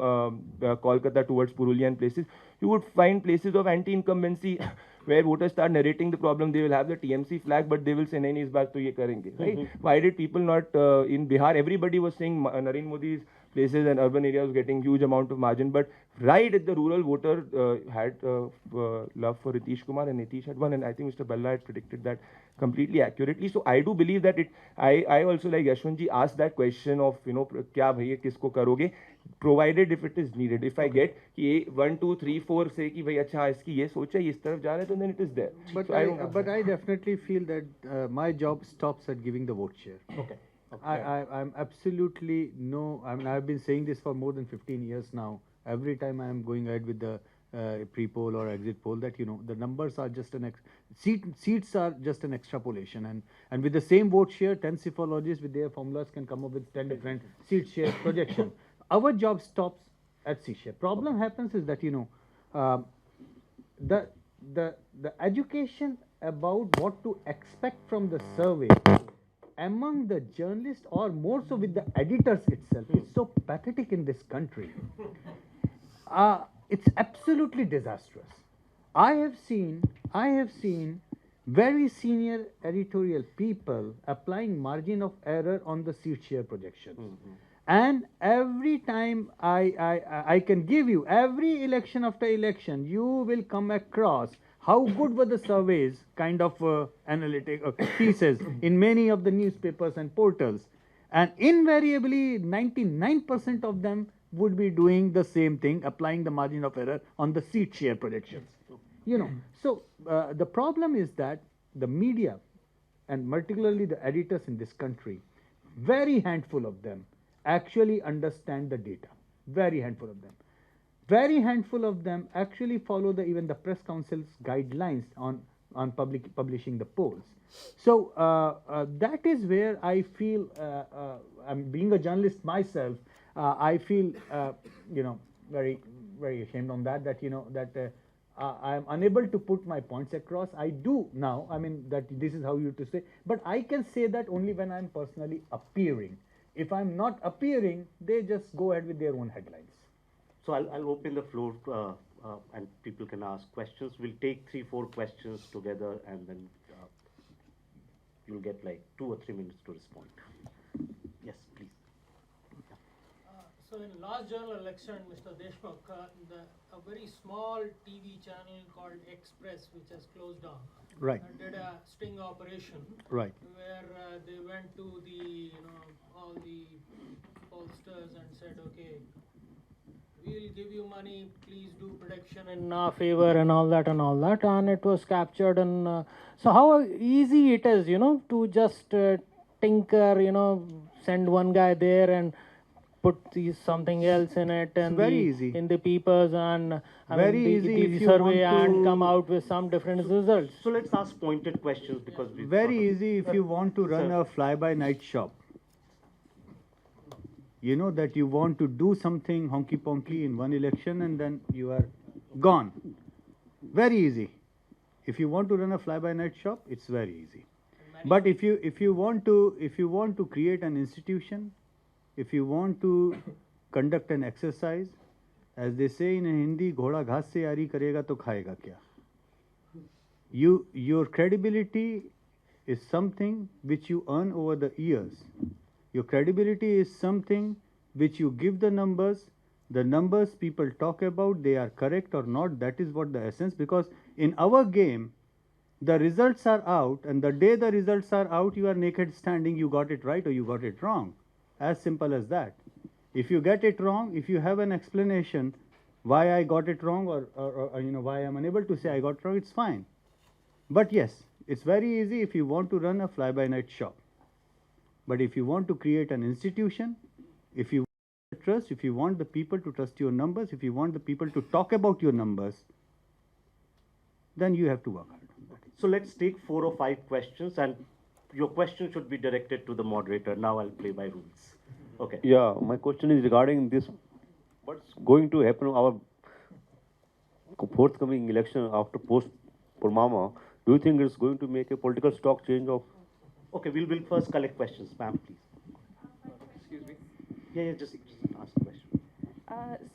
Kolkata towards Purulia and places, you would find places of anti-incumbency where voters start narrating the problem. They will have the TMC flag, but they will say, nahi, is baar to ye karenge, right? Why did people not, in Bihar, everybody was saying Narendra Modi's places and urban areas getting huge amount of margin, but right at the rural voter had love for Nitish Kumar, and Nitish had won, and I think Mr. Balla had predicted that completely accurately. So I do believe that I also, like Yashwant ji, asked that question of, kya bhaiya, kisko karoge, provided if it is needed. If I get कि 1, 2, 3, 4 say कि भाई अच्छा इसकी ये सोचा इस तरफ जा रहा है, तो then it is there. But So I definitely feel that my job stops at giving the vote share. Okay. I'm absolutely no. I mean, I've been saying this for more than 15 years now. Every time I am going ahead with the pre-poll or exit poll, that the numbers are just seats are just an extrapolation, and with the same vote share, 10 psephologists with their formulas can come up with 10 different seat share projection. Our job stops at seat share. Problem happens is that the education about what to expect from the survey among the journalists, or more so with the editors itself, is so pathetic in this country. It's absolutely disastrous. I have seen very senior editorial people applying margin of error on the seat share projections. And every time I can give you, every election after election, you will come across how good were the surveys, kind of analytic pieces in many of the newspapers and portals. And invariably, 99% of them would be doing the same thing, applying the margin of error on the seat share projections. So the problem is that the media, and particularly the editors in this country, very handful of them actually understand the data. Very handful of them. Very handful of them actually follow even the press council's guidelines on publishing the polls. So that is where I feel, I'm being a journalist myself, I feel very, very ashamed on that I am unable to put my points across. I do now, I mean, that this is how you to say, but I can say that only when I'm personally appearing. If I'm not appearing, they just go ahead with their own headlines. So I'll open the floor and people can ask questions. We'll take 3-4 questions together, and then you'll get like 2 or 3 minutes to respond. Yes, please. So in last general election, Mr. Deshmukh, a very small TV channel called Express, which has closed down, Right. did a sting operation Right. where they went to the all the pollsters and said, okay, we'll give you money, please do prediction in our favor and all that, and it was captured. And so how easy it is, to just tinker, send one guy there and put something else in it, and very easy. in the papers, and Very easy the if you survey, want and to- come out with some different results. So let's ask pointed questions because we Very easy if you want to run Sir. a fly-by-night shop. You know that you want to do something honky-ponky in one election and then you are gone. Very easy. If you want to run a fly-by-night shop, it's very easy. But if you want to create an institution, if you want to conduct an exercise, as they say in Hindi, घोड़ा घास से यारी करेगा तो खाएगा क्या? Your credibility is something which you earn over the years. Your credibility is something which you give the numbers people talk about, they are correct or not, that is what the essence, because in our game, the results are out, and the day the results are out, you are naked standing, you got it right or you got it wrong. As simple as that. If you get it wrong, if you have an explanation why I got it wrong or why I'm unable to say I got it wrong, it's fine. But yes, it's very easy if you want to run a fly-by-night shop. But if you want to create an institution, if you want trust, if you want the people to trust your numbers, if you want the people to talk about your numbers, then you have to work hard. So let's take 4 or 5 questions, and your question should be directed to the moderator. Now I'll play by rules. Okay. Yeah, my question is regarding this. What's going to happen our forthcoming election after post Purnama? Do you think it's going to make a political stock change of? Okay, we'll first collect questions, ma'am, please. Excuse me. Yeah, just ask a question.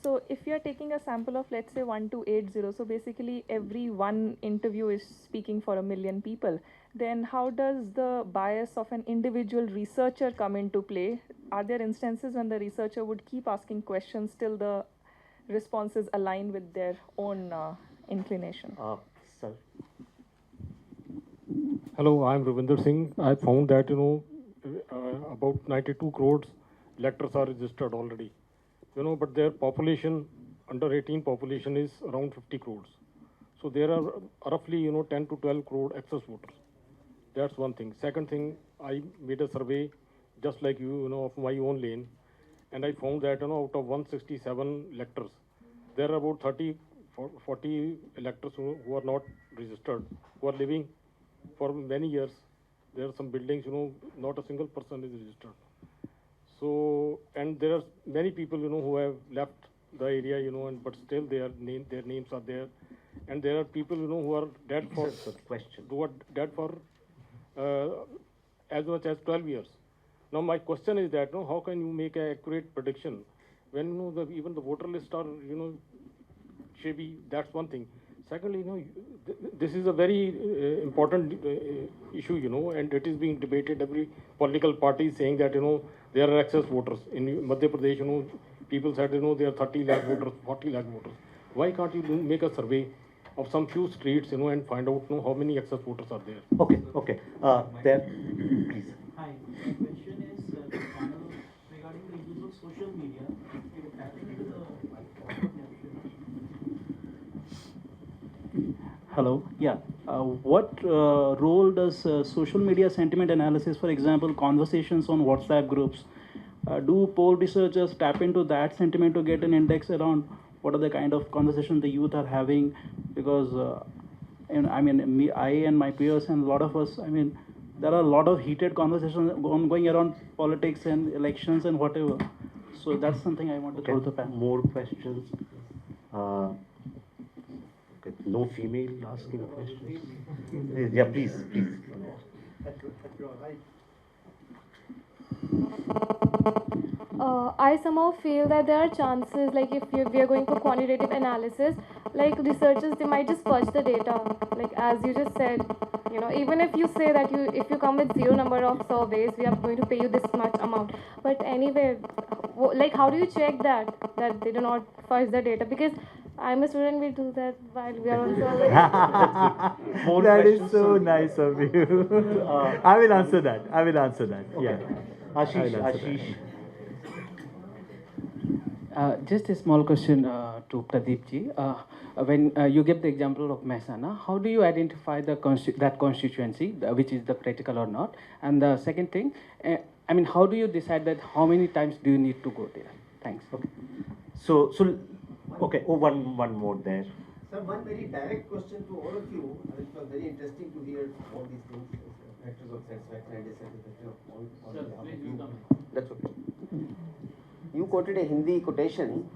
So if you're taking a sample of, let's say, 1280, so basically every one interview is speaking for 1 million people, then how does the bias of an individual researcher come into play? Are there instances when the researcher would keep asking questions till the responses align with their own inclination? Sir. Hello, I'm Ravinder Singh. I found that, about 92 crores electors are registered already. But their population, under 18 population is around 50 crores. So there are roughly, 10 to 12 crore excess voters. That's one thing. Second thing, I made a survey, just like you, of my own lane. And I found that, out of 167 electors, there are about 40 electors who are not registered, who are living for many years. There are some buildings, not a single person is registered. So, and there are many people, who have left the area, but still their names are there. And there are people, who are dead for, who are dead for as much as 12 years. Now, my question is that, how can you make an accurate prediction when, even the voter list are, shabby? That's one thing. Secondly, this is a very important issue, and it is being debated. Every political party is saying that, there are excess voters. In Madhya Pradesh, people said, there are 30 lakh voters, 40 lakh voters. Why can't you make a survey of some few streets, and find out, how many excess voters are there? Okay. There, please. Hi, my question is to the panel regarding the use of social media in tapping into the. Hello, yeah. What role does social media sentiment analysis, for example, conversations on WhatsApp groups, do poll researchers tap into that sentiment to get an index around what are the kind of conversations the youth are having? Because, I and my peers and a lot of us, there are a lot of heated conversations going around politics and elections and whatever. So that's something I want to throw to the panel. More questions? No female asking questions? Yeah, please. I somehow feel that there are chances, like if we are going for quantitative analysis, like researchers, they might just fudge the data. Like as you just said, you know, even if you say that if you come with zero number of surveys, we are going to pay you this much amount. But anyway, like how do you check that they do not fudge the data? Because I'm a student, we do that while we are on survey. That is so nice of you. I will answer that. I will answer that. Yeah. Ashish, I will answer Ashish. Just a small question to Pradeep ji. When you give the example of Mehsana, how do you identify the that constituency, which is the critical or not? And the second thing, I mean, how do you decide that how many times do you need to go there? Thanks. Okay. Okay. Oh, one more there. Sir, one very direct question to all of you. It was very interesting to hear all these things, factors of satisfaction and dissatisfaction of all of you. That's okay. You quoted a Hindi quotation.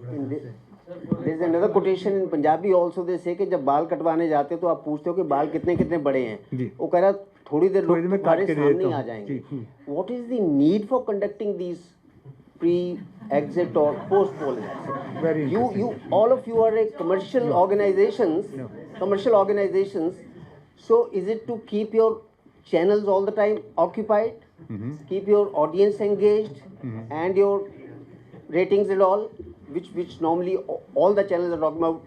There is another quotation in Punjabi also. They say कि जब बाल कटवाने जाते हो तो आप पूछते हो कि बाल कितने कितने बड़े हैं. वो कह रहा थोड़ी देर में तुम्हारे सामने आ जाएंगे. What is the need for conducting these pre-exit or post-poll elections? You all of you are a commercial organizations. Commercial organizations. So is it to keep your channels all the time occupied? Keep your audience engaged and your ratings and all, which normally all the channels are talking about.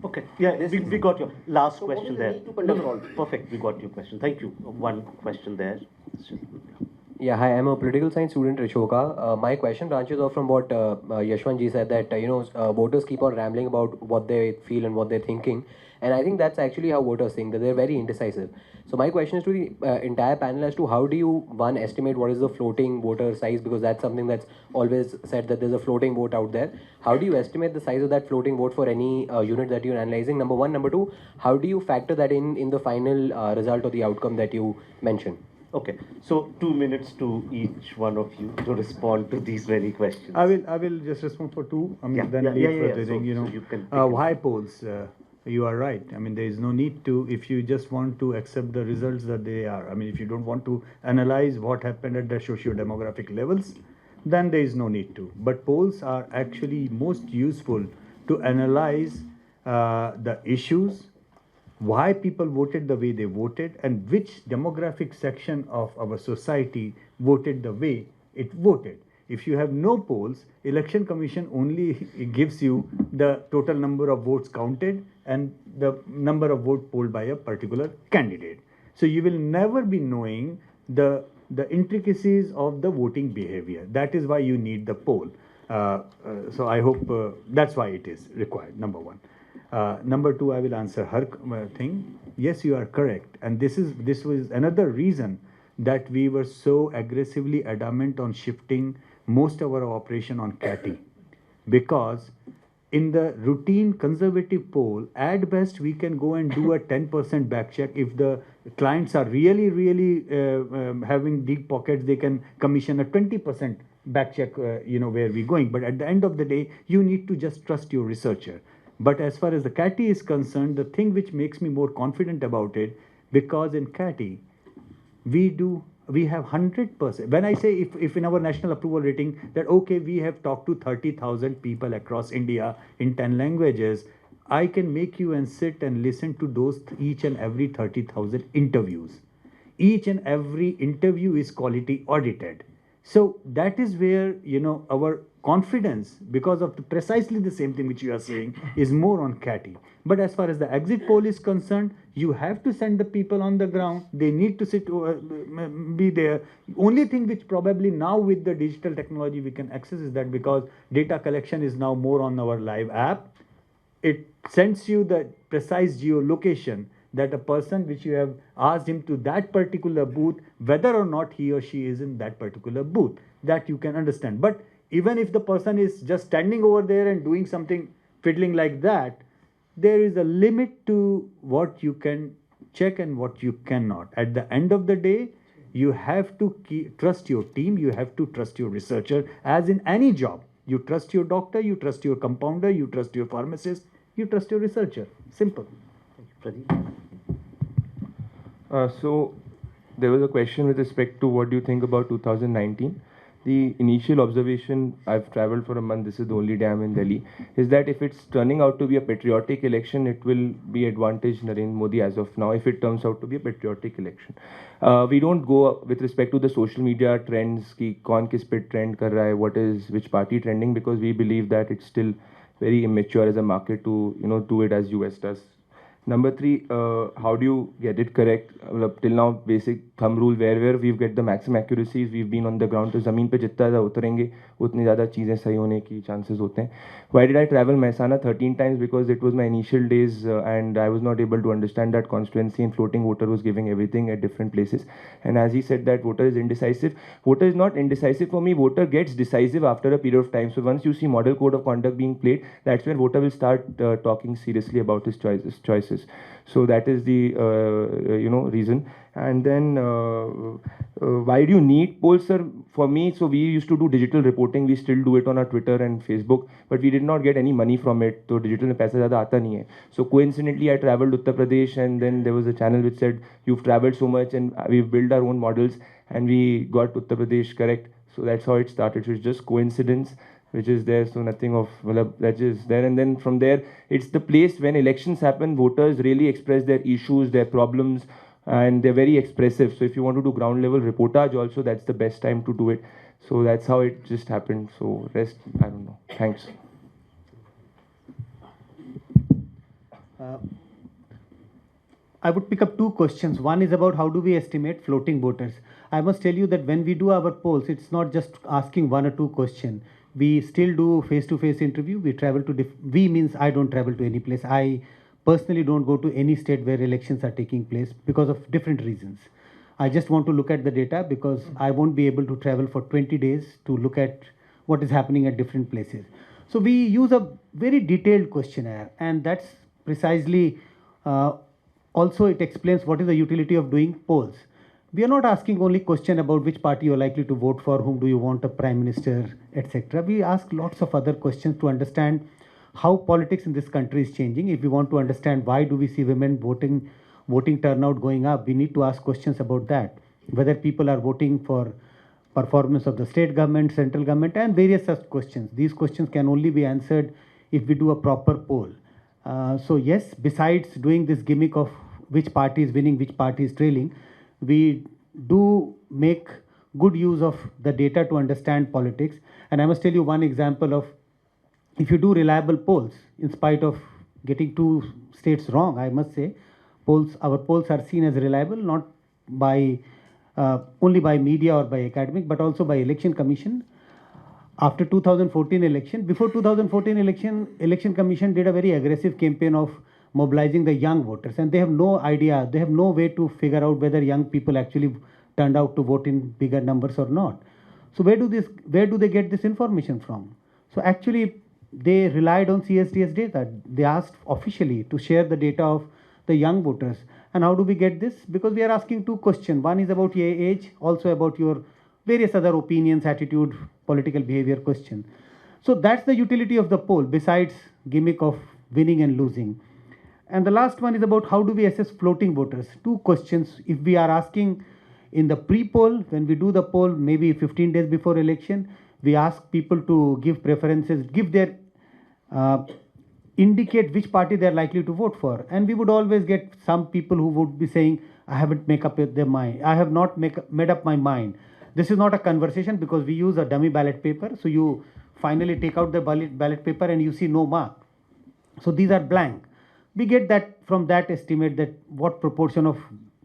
Okay, yeah, we got your last So question what is the there. need to conduct all this? Perfect, we got your question. Thank you. One question there. Yeah, hi, I'm a political science student, Rishoka. My question branches off from what Yashwant ji said, that voters keep on rambling about what they feel and what they're thinking, and I think that's actually how voters think, that they're very indecisive. So my question is to the entire panel as to how do you, one, estimate what is the floating voter size, because that's something that's always said that there's a floating vote out there. How do you estimate the size of that floating vote for any unit that you're analyzing? Number one. Number two, how do you factor that in the final result or the outcome that you mentioned? Okay, so 2 minutes to each one of you to respond to these many questions. I will just respond for two. I mean, then leave for the thing, So you can why polls? You are right. I mean, there is no need to, if you just want to accept the results that they are. I mean, if you don't want to analyze what happened at the socio-demographic levels, then there is no need to. But polls are actually most useful to analyze the issues, why people voted the way they voted, and which demographic section of our society voted the way it voted. If you have no polls, Election Commission only gives you the total number of votes counted and the number of votes polled by a particular candidate. So you will never be knowing the intricacies of the voting behavior. That is why you need the poll. So I hope that's why it is required, number one. Number two, I will answer her thing. Yes, you are correct. And this was another reason that we were so aggressively adamant on shifting most of our operation on CATI. Because in the routine conservative poll, at best, we can go and do a 10% back check. If the clients are really having deep pockets, they can commission a 20% back check, where we're going. But at the end of the day, you need to just trust your researcher. But as far as the CATI is concerned, the thing which makes me more confident about it, because in CATI, we have 100%. When I say if in our national approval rating that, okay, we have talked to 30,000 people across India in 10 languages, I can make you and sit and listen to those each and every 30,000 interviews. Each and every interview is quality audited. So that is where, our confidence, because of precisely the same thing which you are saying, is more on CATI. But as far as the exit poll is concerned, you have to send the people on the ground. They need to be there. Only thing which probably now with the digital technology we can access is that because data collection is now more on our live app, it sends you the precise geolocation that a person which you have asked him to that particular booth, whether or not he or she is in that particular booth, that you can understand. But even if the person is just standing over there and doing something fiddling like that, there is a limit to what you can check and what you cannot. At the end of the day, you have to trust your team, you have to trust your researcher, as in any job. You trust your doctor, you trust your compounder, you trust your pharmacist, you trust your researcher. Simple. Thank you, Pradeep. So there was a question with respect to what do you think about 2019. the initial observation, I've traveled for a month, this is the only day I'm in Delhi, is that if it's turning out to be a patriotic election, it will be advantage Narendra Modi as of now, if it turns out to be a patriotic election. We don't go with respect to the social media trends, ki kaun kis pe trend kar raha hai, what is which party trending, because we believe that it's still very immature as a market to do it as US does. Number 3, how do you get it correct? Till now, basic thumb rule, wherever we get the maximum accuracies, we've been on the ground, तो ज़मीन पे जितना ज़्यादा उतरेंगे उतनी ज़्यादा चीज़ें सही होने की chances होते हैं. Why did I travel Mehsana 13 times? Because it was my initial days and I was not able to understand that constituency, and floating voter was giving everything at different places. And as he said that voter is indecisive. Voter is not indecisive for me. Voter gets decisive after a period of time. So once you see model code of conduct being played, that's when voter will start talking seriously about his choices. So that is the reason. And then why do you need polls, sir? For me, so we used to do digital reporting. We still do it on our Twitter and Facebook, but we did not get any money from it. So digital में पैसा ज़्यादा आता नहीं है. So coincidentally, I traveled Uttar Pradesh, and then there was a channel which said you've traveled so much, and we've built our own models, and we got Uttar Pradesh correct. So that's how it started. So it's just coincidence which is there, so nothing of, that is there. And then from there, it's the place when elections happen, voters really express their issues, their problems, and they're very expressive. So if you want to do ground level reportage also, that's the best time to do it. So that's how it just happened. So rest, I don't know. Thanks. I would pick up 2 questions. One is about how do we estimate floating voters. I must tell you that when we do our polls, it's not just asking 1 or 2 questions. We still do face-to-face interview. We travel to, we means I don't travel to any place. I personally don't go to any state where elections are taking place because of different reasons. I just want to look at the data because I won't be able to travel for 20 days to look at what is happening at different places. So we use a very detailed questionnaire, and that's precisely, also it explains what is the utility of doing polls. We are not asking only question about which party you're likely to vote for, whom do you want a prime minister, etc. We ask lots of other questions to understand how politics in this country is changing. If we want to understand why do we see women voting turnout going up, we need to ask questions about that. Whether people are voting for performance of the state government, central government, and various such questions. These questions can only be answered if we do a proper poll. So yes, besides doing this gimmick of which party is winning, which party is trailing, we do make good use of the data to understand politics. And I must tell you one example of, if you do reliable polls, in spite of getting 2 states wrong, I must say, our polls are seen as reliable, not by only by media or by academic, but also by election commission. After 2014 election, before 2014 election commission did a very aggressive campaign of mobilizing the young voters, and they have no idea, they have no way to figure out whether young people actually turned out to vote in bigger numbers or not. So where do they get this information from? So actually they relied on CSDS data. They asked officially to share the data of the young voters. And how do we get this? Because we are asking 2 questions. One is about your age, also about your various other opinions, attitude, political behavior question. So that's the utility of the poll, besides gimmick of winning and losing. And the last one is about how do we assess floating voters. 2 questions. If we are asking in the pre-poll, when we do the poll, maybe 15 days before election, we ask people to give preferences, give their, indicate which party they are likely to vote for. And we would always get some people who would be saying, I haven't made up their mind. I have not made up my mind. This is not a conversation because we use a dummy ballot paper. So you finally take out the ballot paper and you see no mark. So these are blank. We get that from that estimate that what proportion of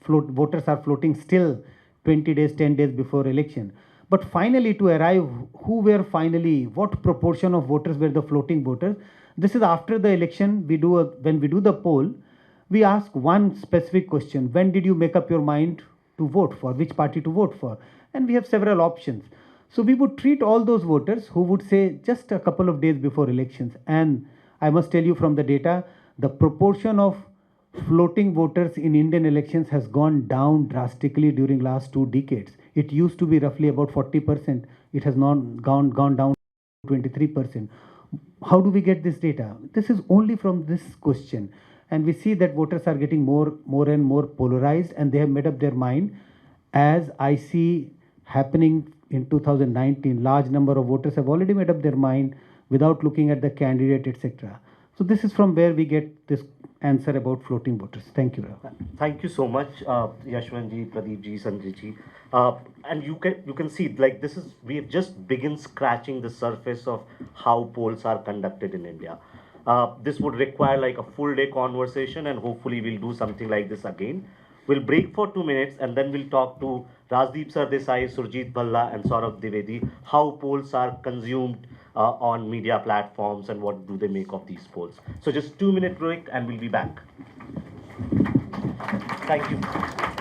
voters are floating still 20 days, 10 days before election. But finally to arrive, what proportion of voters were the floating voters? This is after the election. When we do the poll, we ask one specific question. When did you make up your mind to vote for, which party to vote for? And we have several options. So we would treat all those voters who would say just a couple of days before elections. And I must tell you from the data, the proportion of floating voters in Indian elections has gone down drastically during last 2 decades. It used to be roughly about 40%. It has not gone down to 23%. How do we get this data? This is only from this question. And we see that voters are getting more and more polarized, and they have made up their mind, as I see happening in 2019, large number of voters have already made up their mind without looking at the candidate, etc. So this is from where we get this answer about floating voters. Thank you. Thank you so much, Yashwant ji, Pradeep ji, Sanjay ji. And you can see, like, we have just begun scratching the surface of how polls are conducted in India. This would require like a full day conversation, and hopefully we'll do something like this again. We'll break for 2 minutes, and then we'll talk to Rajdeep Sardesai, Surjit Bhalla, and Saurabh Dwivedi, how polls are consumed on media platforms and what do they make of these polls. So just 2 minute break, and we'll be back. Thank you.